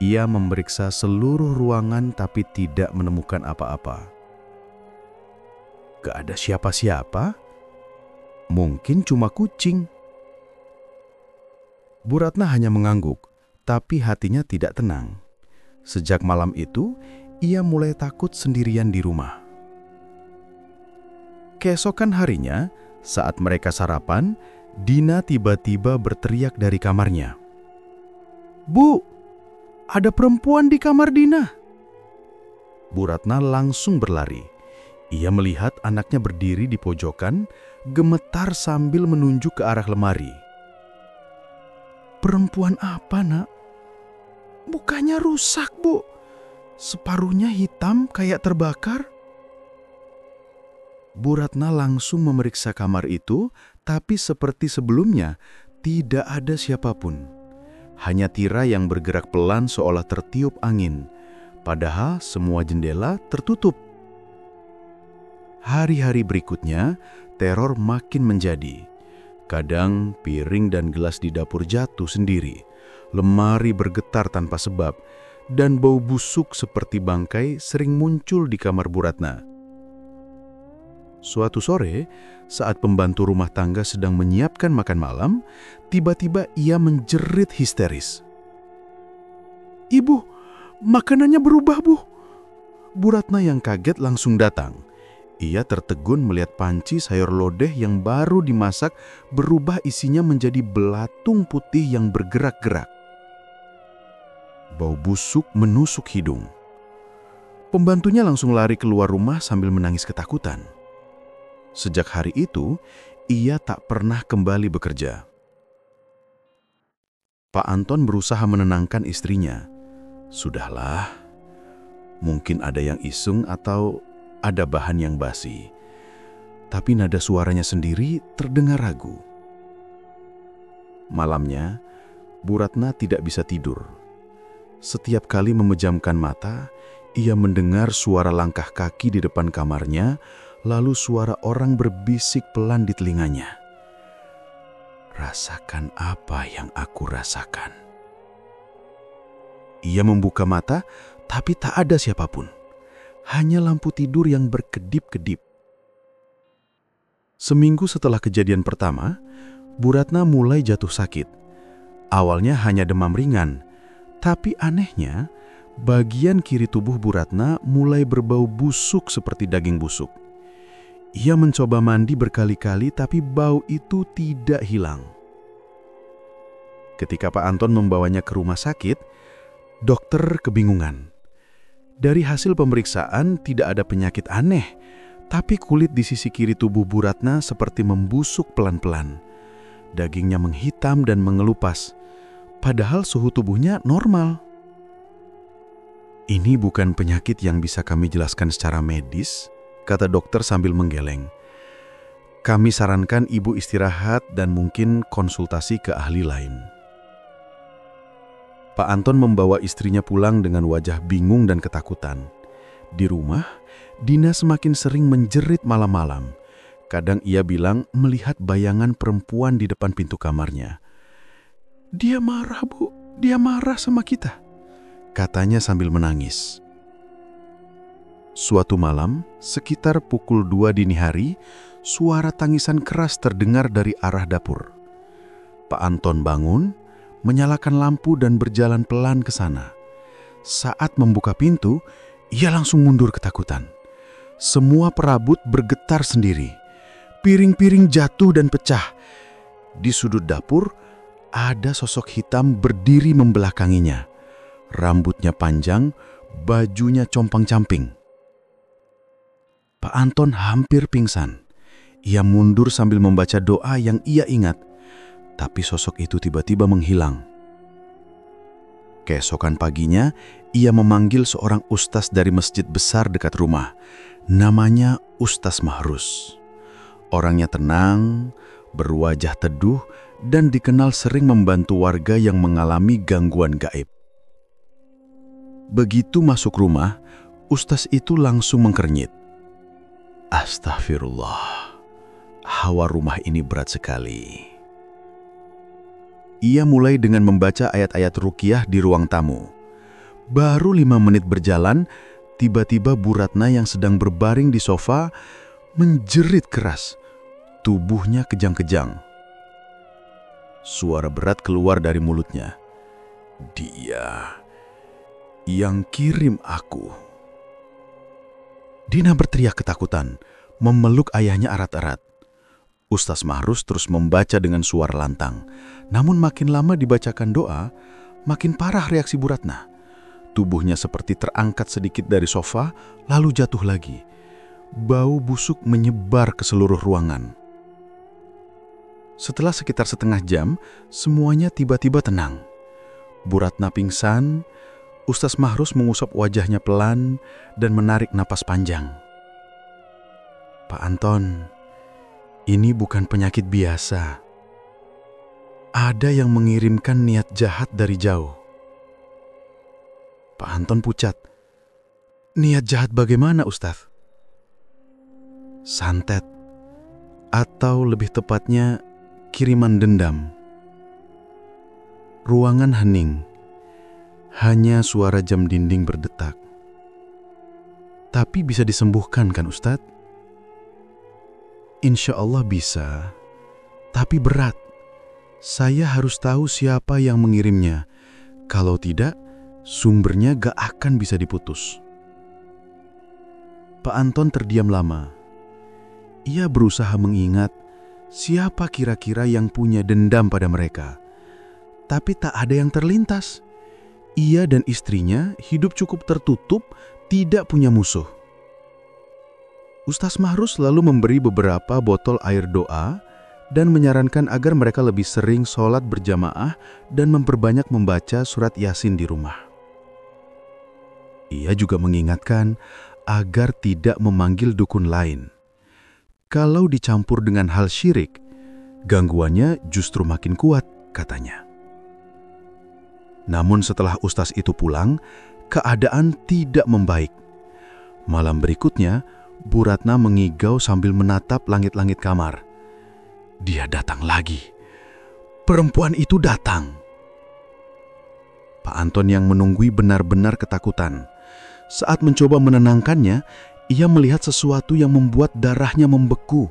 Ia memeriksa seluruh ruangan tapi tidak menemukan apa-apa. Gak ada siapa-siapa. Mungkin cuma kucing. Bu Ratna hanya mengangguk, tapi hatinya tidak tenang. Sejak malam itu, ia mulai takut sendirian di rumah. Keesokan harinya, saat mereka sarapan, Dina tiba-tiba berteriak dari kamarnya. "Bu, ada perempuan di kamar Dina." Bu Ratna langsung berlari. Ia melihat anaknya berdiri di pojokan, gemetar sambil menunjuk ke arah lemari. "Perempuan apa, Nak?" "Mukanya rusak, Bu. Separuhnya hitam kayak terbakar." Bu Ratna langsung memeriksa kamar itu, tapi seperti sebelumnya, tidak ada siapapun. Hanya tirai yang bergerak pelan seolah tertiup angin, padahal semua jendela tertutup. Hari-hari berikutnya, teror makin menjadi. Kadang piring dan gelas di dapur jatuh sendiri, lemari bergetar tanpa sebab, dan bau busuk seperti bangkai sering muncul di kamar Bu Ratna. Suatu sore, saat pembantu rumah tangga sedang menyiapkan makan malam, tiba-tiba ia menjerit histeris. "Ibu, makanannya berubah, Bu." Bu Ratna yang kaget langsung datang. Ia tertegun melihat panci sayur lodeh yang baru dimasak berubah isinya menjadi belatung putih yang bergerak-gerak. Bau busuk menusuk hidung. Pembantunya langsung lari keluar rumah sambil menangis ketakutan. Sejak hari itu, ia tak pernah kembali bekerja. Pak Anton berusaha menenangkan istrinya. "Sudahlah, mungkin ada yang iseng atau ada bahan yang basi." Tapi nada suaranya sendiri terdengar ragu. Malamnya, Bu Ratna tidak bisa tidur. Setiap kali memejamkan mata, ia mendengar suara langkah kaki di depan kamarnya, lalu suara orang berbisik pelan di telinganya. "Rasakan apa yang aku rasakan." Ia membuka mata, tapi tak ada siapapun. Hanya lampu tidur yang berkedip-kedip. Seminggu setelah kejadian pertama, Bu Ratna mulai jatuh sakit. Awalnya hanya demam ringan, tapi anehnya, bagian kiri tubuh Bu Ratna mulai berbau busuk seperti daging busuk. Ia mencoba mandi berkali-kali, tapi bau itu tidak hilang. Ketika Pak Anton membawanya ke rumah sakit, dokter kebingungan. Dari hasil pemeriksaan tidak ada penyakit aneh, tapi kulit di sisi kiri tubuh Bu Ratna seperti membusuk pelan-pelan. Dagingnya menghitam dan mengelupas, padahal suhu tubuhnya normal. "Ini bukan penyakit yang bisa kami jelaskan secara medis," kata dokter sambil menggeleng. "Kami sarankan ibu istirahat dan mungkin konsultasi ke ahli lain." Pak Anton membawa istrinya pulang dengan wajah bingung dan ketakutan. Di rumah, Dina semakin sering menjerit malam-malam. Kadang ia bilang melihat bayangan perempuan di depan pintu kamarnya. "Dia marah, Bu. Dia marah sama kita," katanya sambil menangis. Suatu malam, sekitar pukul 2 dini hari, suara tangisan keras terdengar dari arah dapur. Pak Anton bangun, menyalakan lampu dan berjalan pelan ke sana. Saat membuka pintu, ia langsung mundur ketakutan. Semua perabot bergetar sendiri. Piring-piring jatuh dan pecah. Di sudut dapur, ada sosok hitam berdiri membelakanginya. Rambutnya panjang, bajunya compang-camping. Pak Anton hampir pingsan. Ia mundur sambil membaca doa yang ia ingat, tapi sosok itu tiba-tiba menghilang. Keesokan paginya, ia memanggil seorang ustaz dari masjid besar dekat rumah. Namanya Ustaz Mahrus. Orangnya tenang, berwajah teduh, dan dikenal sering membantu warga yang mengalami gangguan gaib. Begitu masuk rumah, ustaz itu langsung mengkernyit. "Astagfirullah, hawa rumah ini berat sekali." Ia mulai dengan membaca ayat-ayat ruqyah di ruang tamu. Baru 5 menit berjalan, tiba-tiba Bu Ratna yang sedang berbaring di sofa menjerit keras. Tubuhnya kejang-kejang. Suara berat keluar dari mulutnya. Dia yang kirim aku. Dina berteriak ketakutan, memeluk ayahnya erat-erat. Ustaz Mahrus terus membaca dengan suara lantang. Namun makin lama dibacakan doa, makin parah reaksi Bu Ratna. Tubuhnya seperti terangkat sedikit dari sofa, lalu jatuh lagi. Bau busuk menyebar ke seluruh ruangan. Setelah sekitar setengah jam, semuanya tiba-tiba tenang. Bu Ratna pingsan, Ustaz Mahrus mengusap wajahnya pelan dan menarik napas panjang. Pak Anton, ini bukan penyakit biasa. Ada yang mengirimkan niat jahat dari jauh. Pak Anton pucat. Niat jahat bagaimana, Ustaz? Santet, atau lebih tepatnya kiriman dendam. Ruangan hening, hanya suara jam dinding berdetak. Tapi bisa disembuhkan kan, Ustadz? Insya Allah bisa, tapi berat. Saya harus tahu siapa yang mengirimnya. Kalau tidak, sumbernya gak akan bisa diputus. Pak Anton terdiam lama. Ia berusaha mengingat siapa kira-kira yang punya dendam pada mereka. Tapi tak ada yang terlintas. Ia dan istrinya hidup cukup tertutup, tidak punya musuh. Ustaz Mahrus lalu memberi beberapa botol air doa dan menyarankan agar mereka lebih sering sholat berjamaah dan memperbanyak membaca surat Yasin di rumah. Ia juga mengingatkan agar tidak memanggil dukun lain. Kalau dicampur dengan hal syirik, gangguannya justru makin kuat, katanya. Namun setelah ustaz itu pulang, keadaan tidak membaik. Malam berikutnya, Bu Ratna mengigau sambil menatap langit-langit kamar. Dia datang lagi. Perempuan itu datang. Pak Anton yang menunggui benar-benar ketakutan. Saat mencoba menenangkannya, ia melihat sesuatu yang membuat darahnya membeku.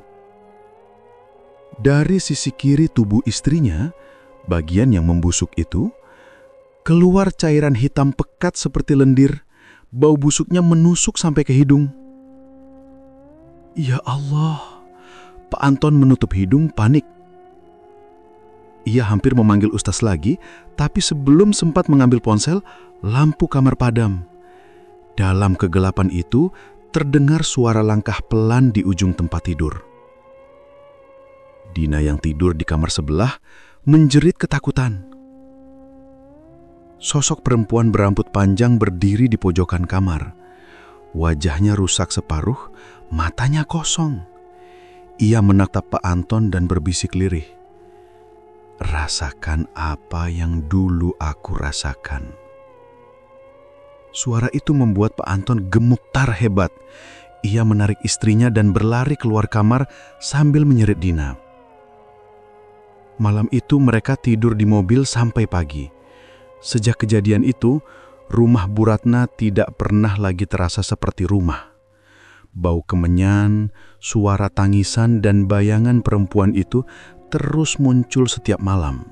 Dari sisi kiri tubuh istrinya, bagian yang membusuk itu, keluar cairan hitam pekat seperti lendir. Bau busuknya menusuk sampai ke hidung. Ya Allah, Pak Anton menutup hidung panik. Ia hampir memanggil ustaz lagi, tapi sebelum sempat mengambil ponsel, lampu kamar padam. Dalam kegelapan itu, terdengar suara langkah pelan di ujung tempat tidur. Dina yang tidur di kamar sebelah menjerit ketakutan. Sosok perempuan berambut panjang berdiri di pojokan kamar. Wajahnya rusak separuh, matanya kosong. Ia menatap Pak Anton dan berbisik lirih. Rasakan apa yang dulu aku rasakan. Suara itu membuat Pak Anton gemetar hebat. Ia menarik istrinya dan berlari keluar kamar sambil menyerit Dina. Malam itu mereka tidur di mobil sampai pagi. Sejak kejadian itu, rumah Bu Ratna tidak pernah lagi terasa seperti rumah. Bau kemenyan, suara tangisan dan bayangan perempuan itu terus muncul setiap malam.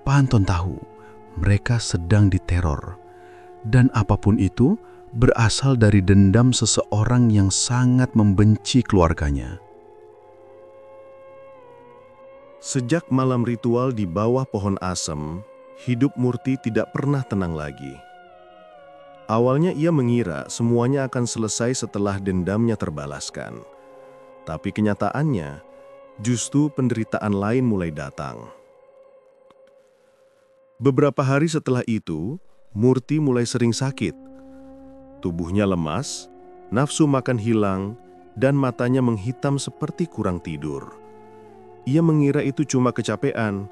Pak Anton tahu mereka sedang diteror, dan apapun itu berasal dari dendam seseorang yang sangat membenci keluarganya. Sejak malam ritual di bawah pohon asem, hidup Murti tidak pernah tenang lagi. Awalnya ia mengira semuanya akan selesai setelah dendamnya terbalaskan. Tapi kenyataannya, justru penderitaan lain mulai datang. Beberapa hari setelah itu, Murti mulai sering sakit. Tubuhnya lemas, nafsu makan hilang, dan matanya menghitam seperti kurang tidur. Ia mengira itu cuma kecapean,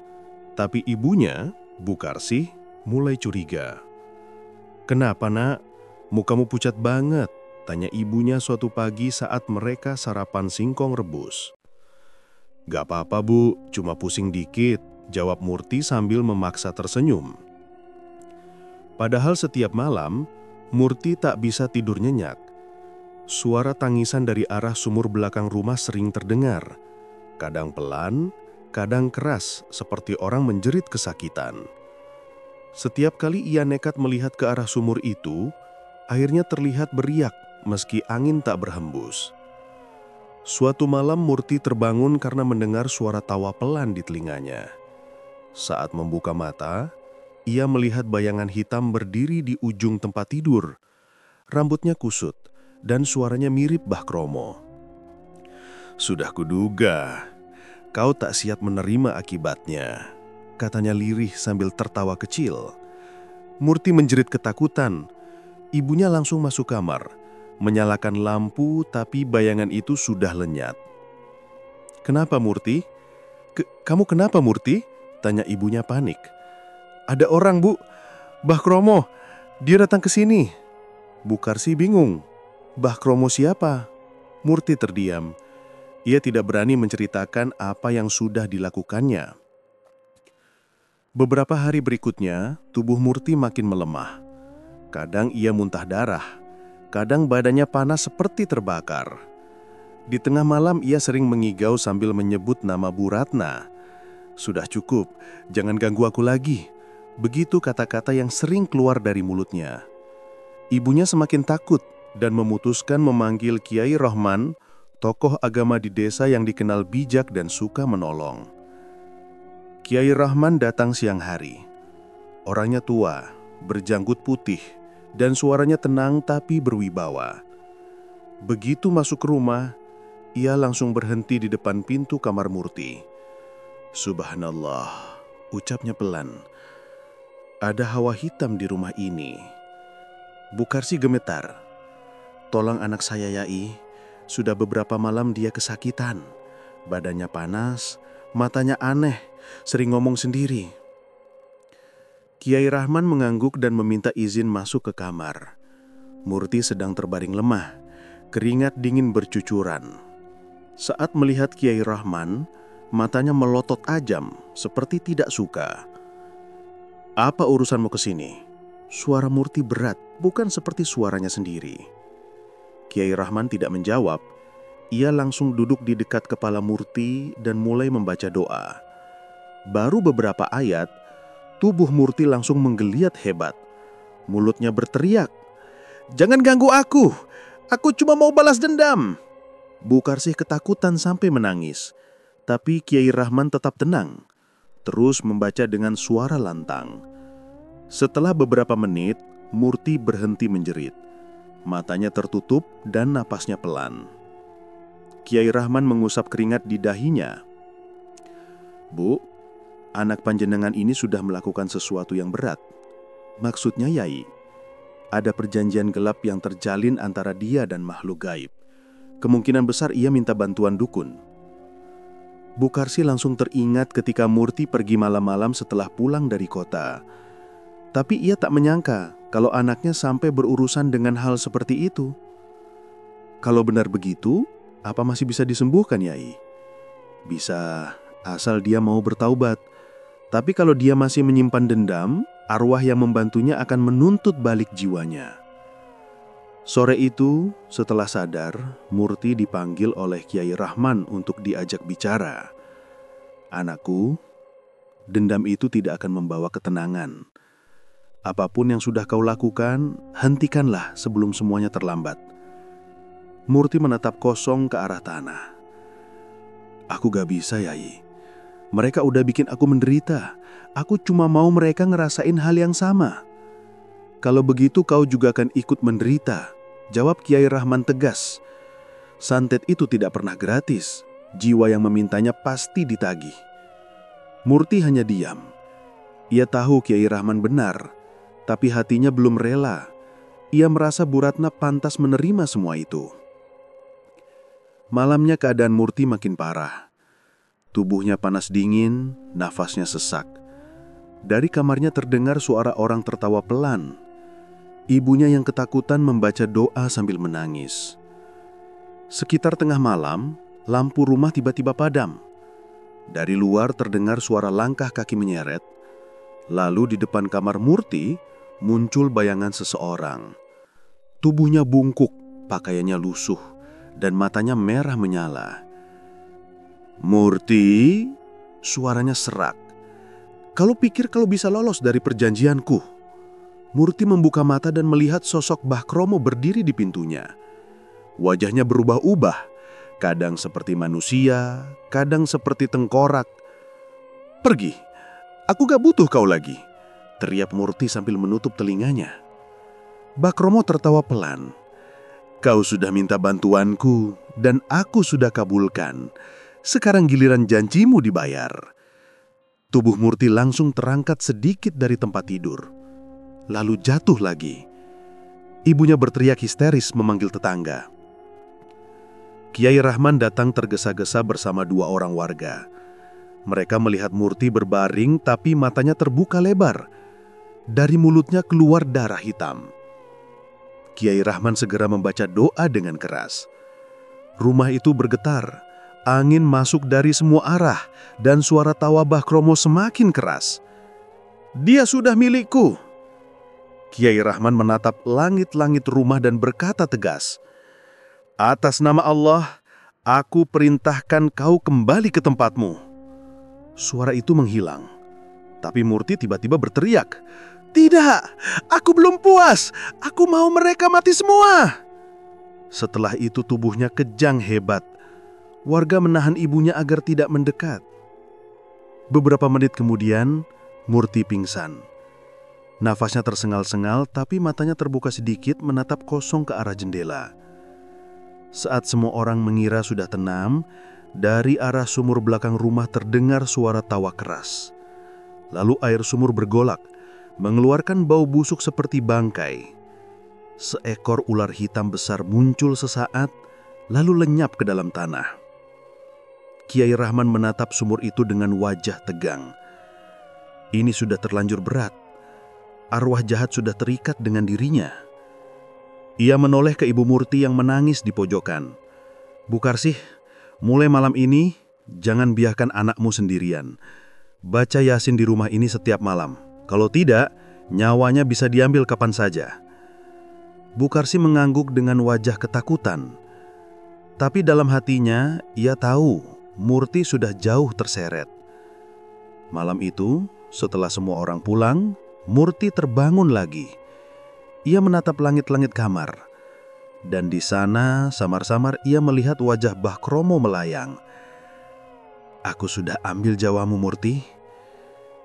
tapi ibunya, Bu Karsih, mulai curiga. "Kenapa, Nak? Mukamu pucat banget," tanya ibunya suatu pagi saat mereka sarapan singkong rebus. "Gak apa-apa, Bu, cuma pusing dikit," jawab Murti sambil memaksa tersenyum. Padahal setiap malam, Murti tak bisa tidur nyenyak. Suara tangisan dari arah sumur belakang rumah sering terdengar. Kadang pelan, kadang keras, seperti orang menjerit kesakitan. Setiap kali ia nekat melihat ke arah sumur itu, airnya terlihat beriak meski angin tak berhembus. Suatu malam Murti terbangun karena mendengar suara tawa pelan di telinganya. Saat membuka mata, ia melihat bayangan hitam berdiri di ujung tempat tidur. Rambutnya kusut dan suaranya mirip Mbah Kromo. "Sudah kuduga, kau tak siap menerima akibatnya," katanya lirih sambil tertawa kecil. Murti menjerit ketakutan. Ibunya langsung masuk kamar, menyalakan lampu, tapi bayangan itu sudah lenyat. "Kenapa, Murti? Kamu kenapa, Murti?" tanya ibunya panik. "Ada orang, Bu. Mbah Kromo. Dia datang ke sini." Bu Karsi bingung. "Mbah Kromo siapa?" Murti terdiam. Ia tidak berani menceritakan apa yang sudah dilakukannya. Beberapa hari berikutnya, tubuh Murti makin melemah. Kadang ia muntah darah, kadang badannya panas seperti terbakar. Di tengah malam ia sering mengigau sambil menyebut nama Bu Ratna. "Sudah cukup, jangan ganggu aku lagi." Begitu kata-kata yang sering keluar dari mulutnya. Ibunya semakin takut dan memutuskan memanggil Kiai Rahman, tokoh agama di desa yang dikenal bijak dan suka menolong. Kiai Rahman datang siang hari. Orangnya tua, berjanggut putih, dan suaranya tenang tapi berwibawa. Begitu masuk ke rumah, ia langsung berhenti di depan pintu kamar Murti. "Subhanallah," ucapnya pelan. "Ada hawa hitam di rumah ini." Bu Karsi gemetar. "Tolong anak saya, Yai. Sudah beberapa malam dia kesakitan. Badannya panas, matanya aneh, sering ngomong sendiri." Kiai Rahman mengangguk dan meminta izin masuk ke kamar. Murti sedang terbaring lemah, keringat dingin bercucuran. Saat melihat Kiai Rahman, matanya melotot ajam, seperti tidak suka. "Apa urusanmu ke sini?" Suara Murti berat, bukan seperti suaranya sendiri. Kiai Rahman tidak menjawab. Ia langsung duduk di dekat kepala Murti dan mulai membaca doa. Baru beberapa ayat, tubuh Murti langsung menggeliat hebat. Mulutnya berteriak, "Jangan ganggu aku! Aku cuma mau balas dendam!" Bu Karsih ketakutan sampai menangis. Tapi Kiai Rahman tetap tenang, terus membaca dengan suara lantang. Setelah beberapa menit, Murti berhenti menjerit. Matanya tertutup dan napasnya pelan. Kiai Rahman mengusap keringat di dahinya. "Bu, anak panjenengan ini sudah melakukan sesuatu yang berat." "Maksudnya, Yai?" "Ada perjanjian gelap yang terjalin antara dia dan makhluk gaib. Kemungkinan besar ia minta bantuan dukun." Bu Karsi langsung teringat ketika Murti pergi malam-malam setelah pulang dari kota. Tapi ia tak menyangka kalau anaknya sampai berurusan dengan hal seperti itu. "Kalau benar begitu, apa masih bisa disembuhkan, Yai?" "Bisa, asal dia mau bertaubat. Tapi kalau dia masih menyimpan dendam, arwah yang membantunya akan menuntut balik jiwanya." Sore itu, setelah sadar, Murti dipanggil oleh Kiai Rahman untuk diajak bicara. "Anakku, dendam itu tidak akan membawa ketenangan. Apapun yang sudah kau lakukan, hentikanlah sebelum semuanya terlambat." Murti menatap kosong ke arah tanah. "Aku gak bisa, Yai. Mereka udah bikin aku menderita. Aku cuma mau mereka ngerasain hal yang sama." "Kalau begitu kau juga akan ikut menderita," jawab Kiai Rahman tegas. "Santet itu tidak pernah gratis. Jiwa yang memintanya pasti ditagih." Murti hanya diam. Ia tahu Kiai Rahman benar, tapi hatinya belum rela. Ia merasa Bu Ratna pantas menerima semua itu. Malamnya keadaan Murti makin parah. Tubuhnya panas dingin, nafasnya sesak. Dari kamarnya terdengar suara orang tertawa pelan. Ibunya yang ketakutan membaca doa sambil menangis. Sekitar tengah malam, lampu rumah tiba-tiba padam. Dari luar terdengar suara langkah kaki menyeret. Lalu di depan kamar Murti muncul bayangan seseorang. Tubuhnya bungkuk, Pakaiannya lusuh dan matanya merah menyala. "Murti," suaranya serak. "Kalau pikir kalau bisa lolos dari perjanjianku?" Murti membuka mata dan melihat sosok Mbah Kromo berdiri di pintunya. Wajahnya berubah-ubah, kadang seperti manusia, kadang seperti tengkorak. "Pergi, aku gak butuh kau lagi," teriak Murti sambil menutup telinganya. Mbah Kromo tertawa pelan. "Kau sudah minta bantuanku dan aku sudah kabulkan. Sekarang giliran janjimu dibayar." Tubuh Murti langsung terangkat sedikit dari tempat tidur, lalu jatuh lagi. Ibunya berteriak histeris memanggil tetangga. Kiai Rahman datang tergesa-gesa bersama 2 orang warga. Mereka melihat Murti berbaring tapi matanya terbuka lebar. Dari mulutnya keluar darah hitam. Kiai Rahman segera membaca doa dengan keras. Rumah itu bergetar, angin masuk dari semua arah, dan suara tawa Mbah Kromo semakin keras. "Dia sudah milikku." Kiai Rahman menatap langit-langit rumah dan berkata tegas, "Atas nama Allah, aku perintahkan kau kembali ke tempatmu." Suara itu menghilang, tapi Murti tiba-tiba berteriak, "Tidak, aku belum puas. Aku mau mereka mati semua." Setelah itu tubuhnya kejang hebat. Warga menahan ibunya agar tidak mendekat. Beberapa menit kemudian, Murti pingsan. Nafasnya tersengal-sengal, tapi matanya terbuka sedikit menatap kosong ke arah jendela. Saat semua orang mengira sudah tenang, dari arah sumur belakang rumah terdengar suara tawa keras. Lalu air sumur bergolak, mengeluarkan bau busuk seperti bangkai. Seekor ular hitam besar muncul sesaat, lalu lenyap ke dalam tanah. Kiai Rahman menatap sumur itu dengan wajah tegang. Ini sudah terlanjur berat. Arwah jahat sudah terikat dengan dirinya. Ia menoleh ke Ibu Murti yang menangis di pojokan. "Bu Karsih, mulai malam ini jangan biarkan anakmu sendirian. Baca Yasin di rumah ini setiap malam. Kalau tidak, nyawanya bisa diambil kapan saja." Bu Karsih mengangguk dengan wajah ketakutan. Tapi dalam hatinya, ia tahu Murti sudah jauh terseret. Malam itu, setelah semua orang pulang, Murti terbangun lagi. Ia menatap langit-langit kamar. Dan di sana, samar-samar ia melihat wajah Mbah Kromo melayang. "Aku sudah ambil jawamu, Murti."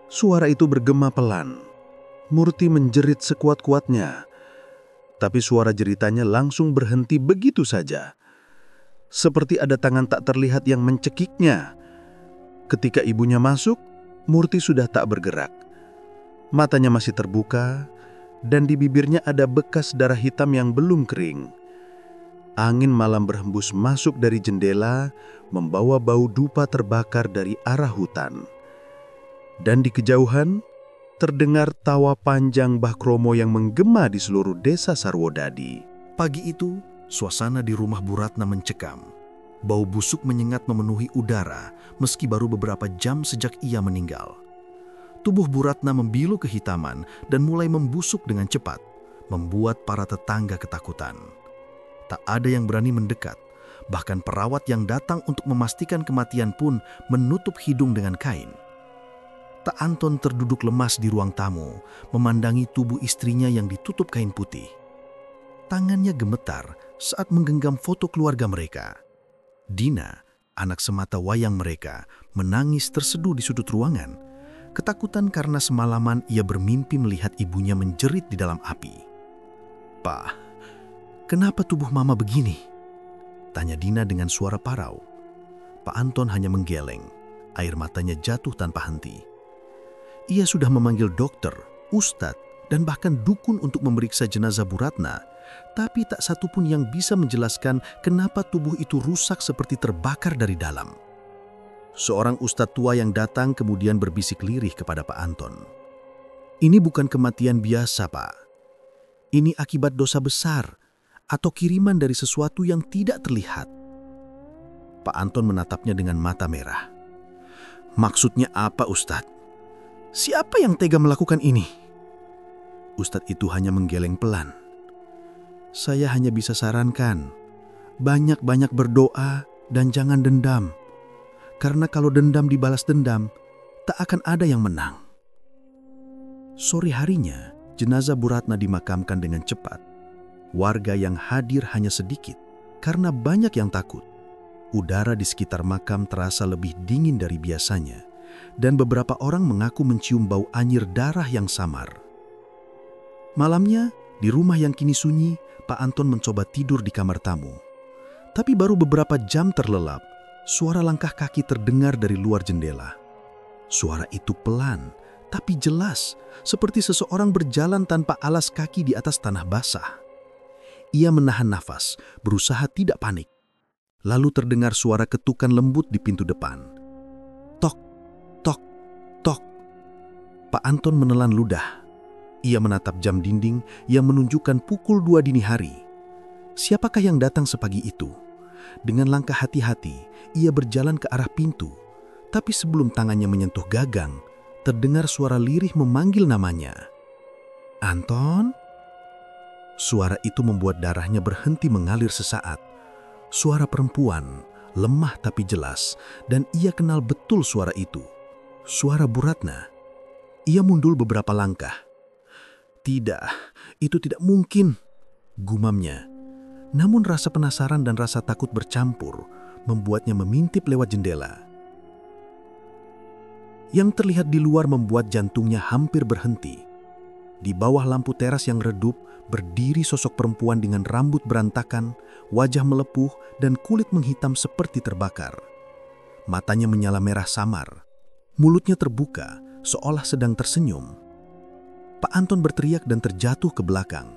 Suara itu bergema pelan. Murti menjerit sekuat-kuatnya. Tapi suara jeritannya langsung berhenti begitu saja. Seperti ada tangan tak terlihat yang mencekiknya. Ketika ibunya masuk, Murti sudah tak bergerak. Matanya masih terbuka, dan di bibirnya ada bekas darah hitam yang belum kering. Angin malam berhembus masuk dari jendela, membawa bau dupa terbakar dari arah hutan. Dan di kejauhan, terdengar tawa panjang Mbah Kromo yang menggema di seluruh desa Sarwodadi. Pagi itu, suasana di rumah Bu Ratna mencekam. Bau busuk menyengat memenuhi udara meski baru beberapa jam sejak ia meninggal. Tubuh Bu Ratna membilu kehitaman dan mulai membusuk dengan cepat, membuat para tetangga ketakutan. Tak ada yang berani mendekat, bahkan perawat yang datang untuk memastikan kematian pun menutup hidung dengan kain. Tak Anton terduduk lemas di ruang tamu, memandangi tubuh istrinya yang ditutup kain putih. Tangannya gemetar saat menggenggam foto keluarga mereka. Dina, anak semata wayang mereka, menangis terseduh di sudut ruangan. Ketakutan karena semalaman ia bermimpi melihat ibunya menjerit di dalam api. "Pak, kenapa tubuh Mama begini?" tanya Dina dengan suara parau. Pak Anton hanya menggeleng, air matanya jatuh tanpa henti. Ia sudah memanggil dokter, ustadz, dan bahkan dukun untuk memeriksa jenazah Bu Ratna, tapi tak satu pun yang bisa menjelaskan kenapa tubuh itu rusak seperti terbakar dari dalam. Seorang ustadz tua yang datang kemudian berbisik lirih kepada Pak Anton. "Ini bukan kematian biasa, Pak. Ini akibat dosa besar atau kiriman dari sesuatu yang tidak terlihat." Pak Anton menatapnya dengan mata merah. "Maksudnya apa, Ustadz? Siapa yang tega melakukan ini?" Ustadz itu hanya menggeleng pelan. Saya hanya bisa sarankan, banyak-banyak berdoa dan jangan dendam. Karena kalau dendam dibalas dendam, tak akan ada yang menang. Sore harinya, jenazah Bu Ratna dimakamkan dengan cepat. Warga yang hadir hanya sedikit karena banyak yang takut. Udara di sekitar makam terasa lebih dingin dari biasanya, dan beberapa orang mengaku mencium bau anyir darah yang samar. Malamnya, di rumah yang kini sunyi, Pak Anton mencoba tidur di kamar tamu. Tapi baru beberapa jam terlelap, suara langkah kaki terdengar dari luar jendela. Suara itu pelan, tapi jelas, seperti seseorang berjalan tanpa alas kaki di atas tanah basah. Ia menahan nafas, berusaha tidak panik. Lalu terdengar suara ketukan lembut di pintu depan. Tok, tok, tok. Pak Anton menelan ludah. Ia menatap jam dinding yang menunjukkan pukul 2 dini hari. Siapakah yang datang sepagi itu? Dengan langkah hati-hati, ia berjalan ke arah pintu. Tapi sebelum tangannya menyentuh gagang, terdengar suara lirih memanggil namanya. Anton? Suara itu membuat darahnya berhenti mengalir sesaat. Suara perempuan, lemah tapi jelas, dan ia kenal betul suara itu. Suara Bu Ratna. Ia mundur beberapa langkah. Tidak, itu tidak mungkin, gumamnya. Namun rasa penasaran dan rasa takut bercampur, membuatnya memintip lewat jendela. Yang terlihat di luar membuat jantungnya hampir berhenti. Di bawah lampu teras yang redup, berdiri sosok perempuan dengan rambut berantakan, wajah melepuh, dan kulit menghitam seperti terbakar. Matanya menyala merah samar. Mulutnya terbuka, seolah sedang tersenyum. Pak Anton berteriak dan terjatuh ke belakang.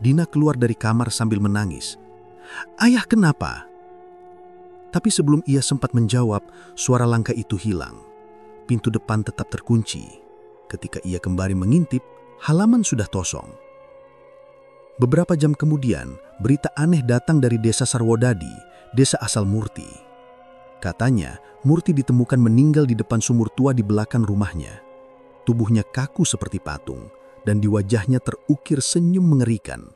Dina keluar dari kamar sambil menangis. "Ayah, kenapa?" Tapi sebelum ia sempat menjawab, suara langkah itu hilang. Pintu depan tetap terkunci. Ketika ia kembali mengintip, halaman sudah kosong. Beberapa jam kemudian, berita aneh datang dari desa Sarwodadi, desa asal Murti. Katanya, Murti ditemukan meninggal di depan sumur tua di belakang rumahnya. Tubuhnya kaku seperti patung, dan di wajahnya terukir senyum mengerikan.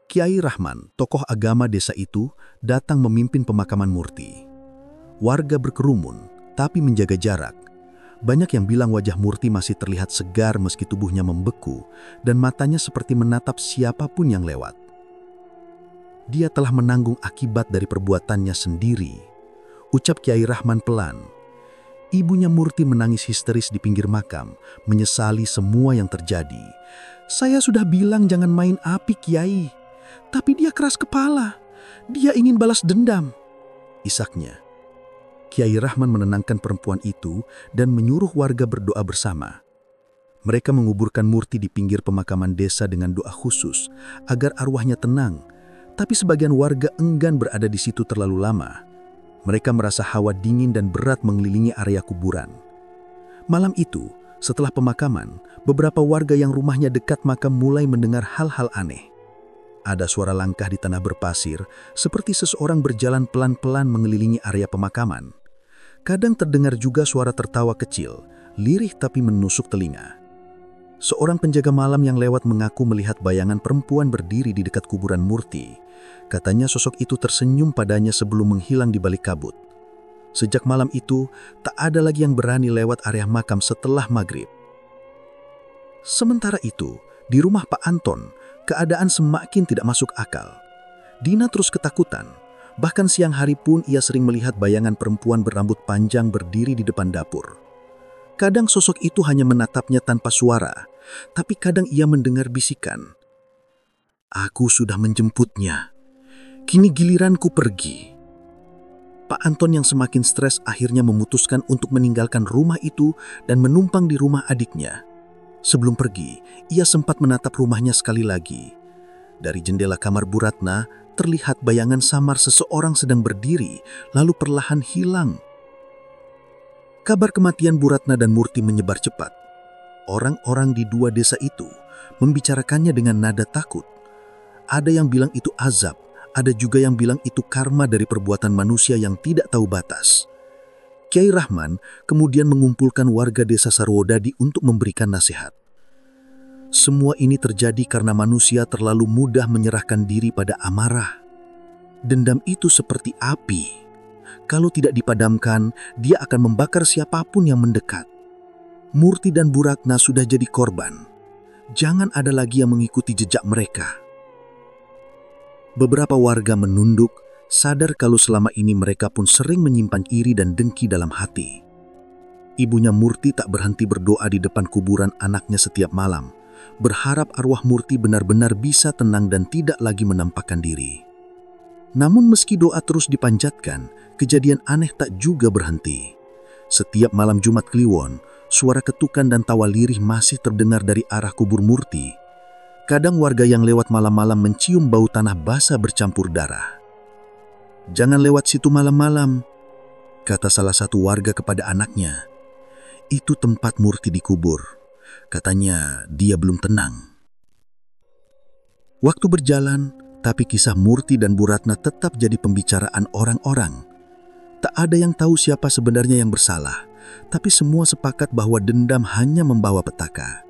Kiai Rahman, tokoh agama desa itu, datang memimpin pemakaman Murti. Warga berkerumun, tapi menjaga jarak. Banyak yang bilang wajah Murti masih terlihat segar meski tubuhnya membeku, dan matanya seperti menatap siapapun yang lewat. Dia telah menanggung akibat dari perbuatannya sendiri, ucap Kiai Rahman pelan. Ibunya Murti menangis histeris di pinggir makam, menyesali semua yang terjadi. "Saya sudah bilang jangan main api, Kiai. Tapi dia keras kepala. Dia ingin balas dendam," isaknya. Kiai Rahman menenangkan perempuan itu dan menyuruh warga berdoa bersama. Mereka menguburkan Murti di pinggir pemakaman desa dengan doa khusus agar arwahnya tenang. Tapi sebagian warga enggan berada di situ terlalu lama. Mereka merasa hawa dingin dan berat mengelilingi area kuburan. Malam itu, setelah pemakaman, beberapa warga yang rumahnya dekat makam mulai mendengar hal-hal aneh. Ada suara langkah di tanah berpasir, seperti seseorang berjalan pelan-pelan mengelilingi area pemakaman. Kadang terdengar juga suara tertawa kecil, lirih tapi menusuk telinga. Seorang penjaga malam yang lewat mengaku melihat bayangan perempuan berdiri di dekat kuburan Murti. Katanya sosok itu tersenyum padanya sebelum menghilang di balik kabut. Sejak malam itu, tak ada lagi yang berani lewat area makam setelah maghrib. Sementara itu, di rumah Pak Anton, keadaan semakin tidak masuk akal. Dina terus ketakutan. Bahkan siang hari pun ia sering melihat bayangan perempuan berambut panjang berdiri di depan dapur. Kadang sosok itu hanya menatapnya tanpa suara, tapi kadang ia mendengar bisikan. "Aku sudah menjemputnya. Kini giliranku pergi." Pak Anton yang semakin stres akhirnya memutuskan untuk meninggalkan rumah itu dan menumpang di rumah adiknya. Sebelum pergi, ia sempat menatap rumahnya sekali lagi. Dari jendela kamar Bu Ratna, terlihat bayangan samar seseorang sedang berdiri, lalu perlahan hilang. Kabar kematian Bu Ratna dan Murti menyebar cepat. Orang-orang di dua desa itu membicarakannya dengan nada takut. Ada yang bilang itu azab, ada juga yang bilang itu karma dari perbuatan manusia yang tidak tahu batas. Kiai Rahman kemudian mengumpulkan warga desa Sarwodadi untuk memberikan nasihat. Semua ini terjadi karena manusia terlalu mudah menyerahkan diri pada amarah. Dendam itu seperti api. Kalau tidak dipadamkan, dia akan membakar siapapun yang mendekat. Murti dan Bu Ratna sudah jadi korban. Jangan ada lagi yang mengikuti jejak mereka. Beberapa warga menunduk, sadar kalau selama ini mereka pun sering menyimpan iri dan dengki dalam hati. Ibunya Murti tak berhenti berdoa di depan kuburan anaknya setiap malam, berharap arwah Murti benar-benar bisa tenang dan tidak lagi menampakkan diri. Namun meski doa terus dipanjatkan, kejadian aneh tak juga berhenti. Setiap malam Jumat Kliwon, suara ketukan dan tawa lirih masih terdengar dari arah kubur Murti. Kadang warga yang lewat malam-malam mencium bau tanah basah bercampur darah. "Jangan lewat situ malam-malam," kata salah satu warga kepada anaknya. "Itu tempat Murti dikubur. Katanya dia belum tenang." Waktu berjalan, tapi kisah Murti dan Bu Ratna tetap jadi pembicaraan orang-orang. Tak ada yang tahu siapa sebenarnya yang bersalah, tapi semua sepakat bahwa dendam hanya membawa petaka.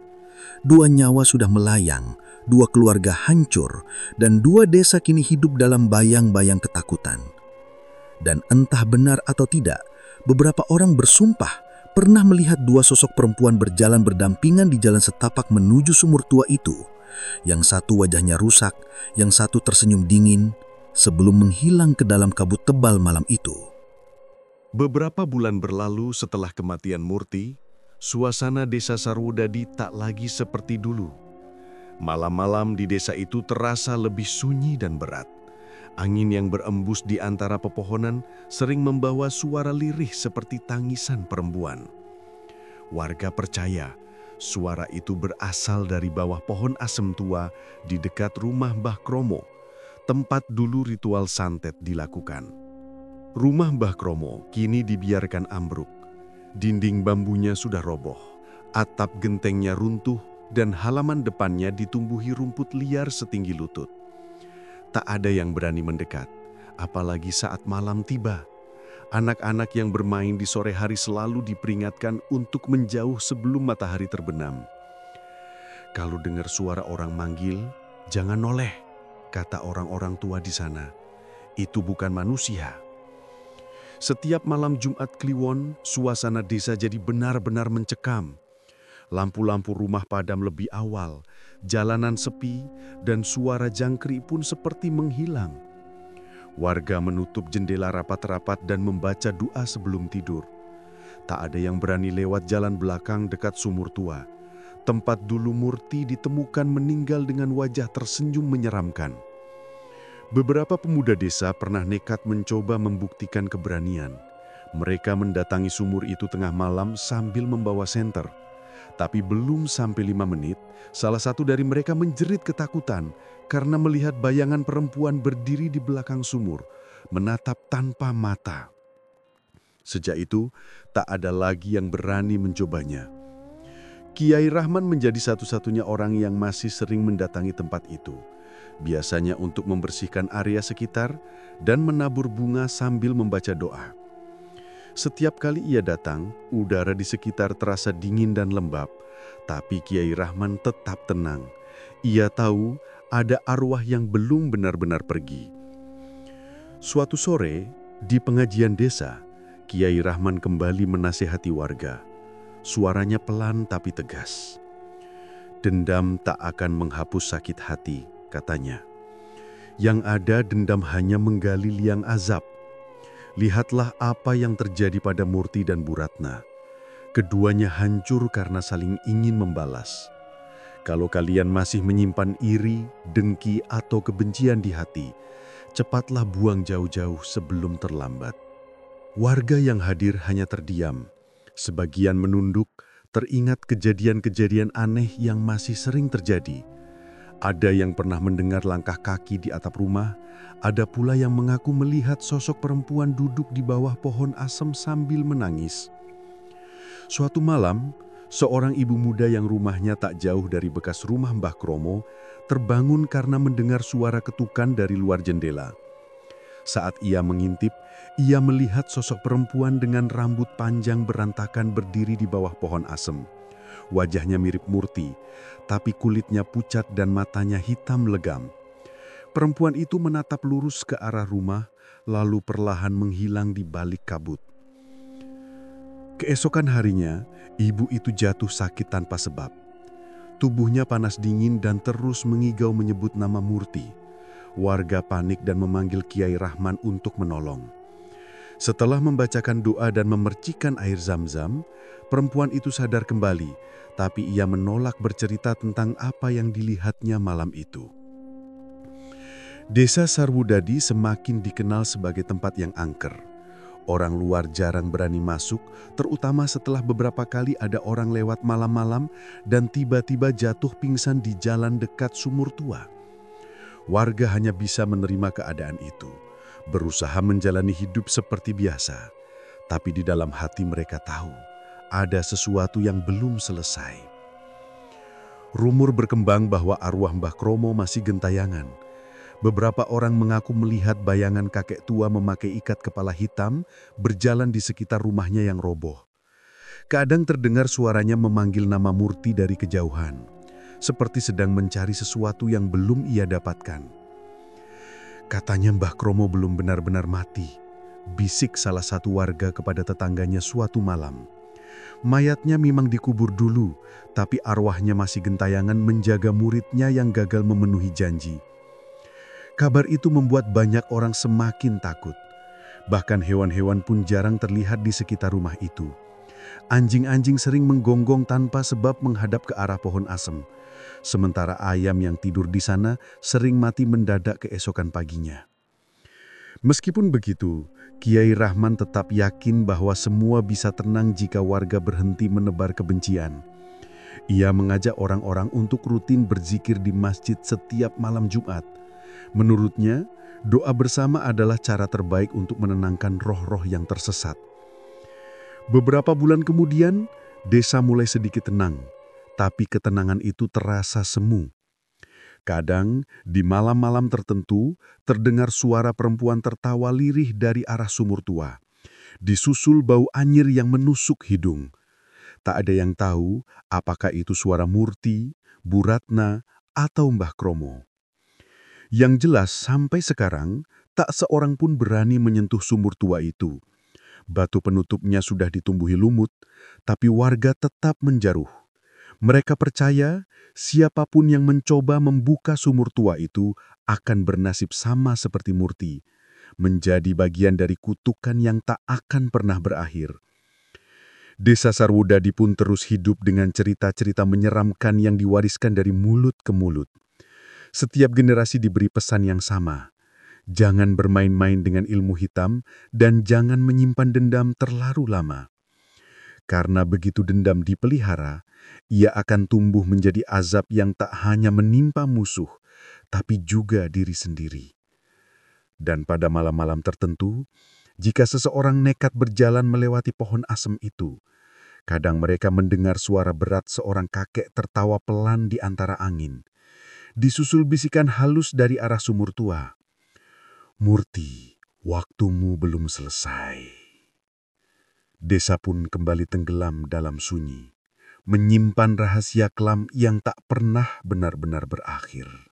2 nyawa sudah melayang, 2 keluarga hancur, dan 2 desa kini hidup dalam bayang-bayang ketakutan. Dan entah benar atau tidak, beberapa orang bersumpah pernah melihat 2 sosok perempuan berjalan berdampingan di jalan setapak menuju sumur tua itu. Yang satu wajahnya rusak, yang satu tersenyum dingin, sebelum menghilang ke dalam kabut tebal malam itu. Beberapa bulan berlalu setelah kematian Murti, suasana desa Sarwodadi tak lagi seperti dulu. Malam-malam di desa itu terasa lebih sunyi dan berat. Angin yang berembus di antara pepohonan sering membawa suara lirih seperti tangisan perempuan. Warga percaya suara itu berasal dari bawah pohon asem tua di dekat rumah Mbah Kromo, tempat dulu ritual santet dilakukan. Rumah Mbah Kromo kini dibiarkan ambruk. Dinding bambunya sudah roboh, atap gentengnya runtuh, dan halaman depannya ditumbuhi rumput liar setinggi lutut. Tak ada yang berani mendekat, apalagi saat malam tiba. Anak-anak yang bermain di sore hari selalu diperingatkan untuk menjauh sebelum matahari terbenam. "Kalau dengar suara orang manggil, jangan noleh," kata orang-orang tua di sana. "Itu bukan manusia." Setiap malam Jumat Kliwon, suasana desa jadi benar-benar mencekam. Lampu-lampu rumah padam lebih awal, jalanan sepi, dan suara jangkrik pun seperti menghilang. Warga menutup jendela rapat-rapat dan membaca doa sebelum tidur. Tak ada yang berani lewat jalan belakang dekat sumur tua. Tempat dulu Murti ditemukan meninggal dengan wajah tersenyum menyeramkan. Beberapa pemuda desa pernah nekat mencoba membuktikan keberanian. Mereka mendatangi sumur itu tengah malam sambil membawa senter. Tapi belum sampai 5 menit, salah satu dari mereka menjerit ketakutan karena melihat bayangan perempuan berdiri di belakang sumur, menatap tanpa mata. Sejak itu, tak ada lagi yang berani mencobanya. Kiai Rahman menjadi satu-satunya orang yang masih sering mendatangi tempat itu. Biasanya untuk membersihkan area sekitar dan menabur bunga sambil membaca doa. Setiap kali ia datang, udara di sekitar terasa dingin dan lembab, tapi Kiai Rahman tetap tenang. Ia tahu ada arwah yang belum benar-benar pergi. Suatu sore, di pengajian desa, Kiai Rahman kembali menasihati warga. Suaranya pelan tapi tegas. "Dendam tak akan menghapus sakit hati," katanya. "Yang ada dendam hanya menggali liang azab. Lihatlah apa yang terjadi pada Murti dan Bu Ratna. Keduanya hancur karena saling ingin membalas. Kalau kalian masih menyimpan iri, dengki, atau kebencian di hati, cepatlah buang jauh-jauh sebelum terlambat." Warga yang hadir hanya terdiam. Sebagian menunduk, teringat kejadian-kejadian aneh yang masih sering terjadi. Ada yang pernah mendengar langkah kaki di atap rumah, ada pula yang mengaku melihat sosok perempuan duduk di bawah pohon asem sambil menangis. Suatu malam, seorang ibu muda yang rumahnya tak jauh dari bekas rumah Mbah Kromo terbangun karena mendengar suara ketukan dari luar jendela. Saat ia mengintip, ia melihat sosok perempuan dengan rambut panjang berantakan berdiri di bawah pohon asem. Wajahnya mirip Murti, tapi kulitnya pucat dan matanya hitam legam. Perempuan itu menatap lurus ke arah rumah, lalu perlahan menghilang di balik kabut. Keesokan harinya, ibu itu jatuh sakit tanpa sebab. Tubuhnya panas dingin dan terus mengigau menyebut nama Murti. Warga panik dan memanggil Kiai Rahman untuk menolong. Setelah membacakan doa dan memercikan air zam-zam, perempuan itu sadar kembali, tapi ia menolak bercerita tentang apa yang dilihatnya malam itu. Desa Sarwudadi semakin dikenal sebagai tempat yang angker. Orang luar jarang berani masuk, terutama setelah beberapa kali ada orang lewat malam-malam dan tiba-tiba jatuh pingsan di jalan dekat sumur tua. Warga hanya bisa menerima keadaan itu, berusaha menjalani hidup seperti biasa. Tapi di dalam hati mereka tahu, ada sesuatu yang belum selesai. Rumor berkembang bahwa arwah Mbah Kromo masih gentayangan. Beberapa orang mengaku melihat bayangan kakek tua memakai ikat kepala hitam berjalan di sekitar rumahnya yang roboh. Kadang terdengar suaranya memanggil nama Murti dari kejauhan, seperti sedang mencari sesuatu yang belum ia dapatkan. Katanya Mbah Kromo belum benar-benar mati, bisik salah satu warga kepada tetangganya suatu malam. Mayatnya memang dikubur dulu, tapi arwahnya masih gentayangan menjaga muridnya yang gagal memenuhi janji. Kabar itu membuat banyak orang semakin takut. Bahkan hewan-hewan pun jarang terlihat di sekitar rumah itu. Anjing-anjing sering menggonggong tanpa sebab menghadap ke arah pohon asem. Sementara ayam yang tidur di sana sering mati mendadak keesokan paginya. Meskipun begitu, Kiai Rahman tetap yakin bahwa semua bisa tenang jika warga berhenti menebar kebencian. Ia mengajak orang-orang untuk rutin berzikir di masjid setiap malam Jumat. Menurutnya, doa bersama adalah cara terbaik untuk menenangkan roh-roh yang tersesat. Beberapa bulan kemudian, desa mulai sedikit tenang, tapi ketenangan itu terasa semu. Kadang, di malam-malam tertentu, terdengar suara perempuan tertawa lirih dari arah sumur tua. Disusul bau anyir yang menusuk hidung. Tak ada yang tahu apakah itu suara Murti, Bu Ratna, atau Mbah Kromo. Yang jelas sampai sekarang, tak seorang pun berani menyentuh sumur tua itu. Batu penutupnya sudah ditumbuhi lumut, tapi warga tetap menjaruh. Mereka percaya siapapun yang mencoba membuka sumur tua itu akan bernasib sama seperti Murti, menjadi bagian dari kutukan yang tak akan pernah berakhir. Desa Sarwudadi pun terus hidup dengan cerita-cerita menyeramkan yang diwariskan dari mulut ke mulut. Setiap generasi diberi pesan yang sama. Jangan bermain-main dengan ilmu hitam dan jangan menyimpan dendam terlalu lama. Karena begitu dendam dipelihara, ia akan tumbuh menjadi azab yang tak hanya menimpa musuh, tapi juga diri sendiri. Dan pada malam-malam tertentu, jika seseorang nekat berjalan melewati pohon asem itu, kadang mereka mendengar suara berat seorang kakek tertawa pelan di antara angin. Disusul bisikan halus dari arah sumur tua. Murti, waktumu belum selesai. Desa pun kembali tenggelam dalam sunyi, menyimpan rahasia kelam yang tak pernah benar-benar berakhir.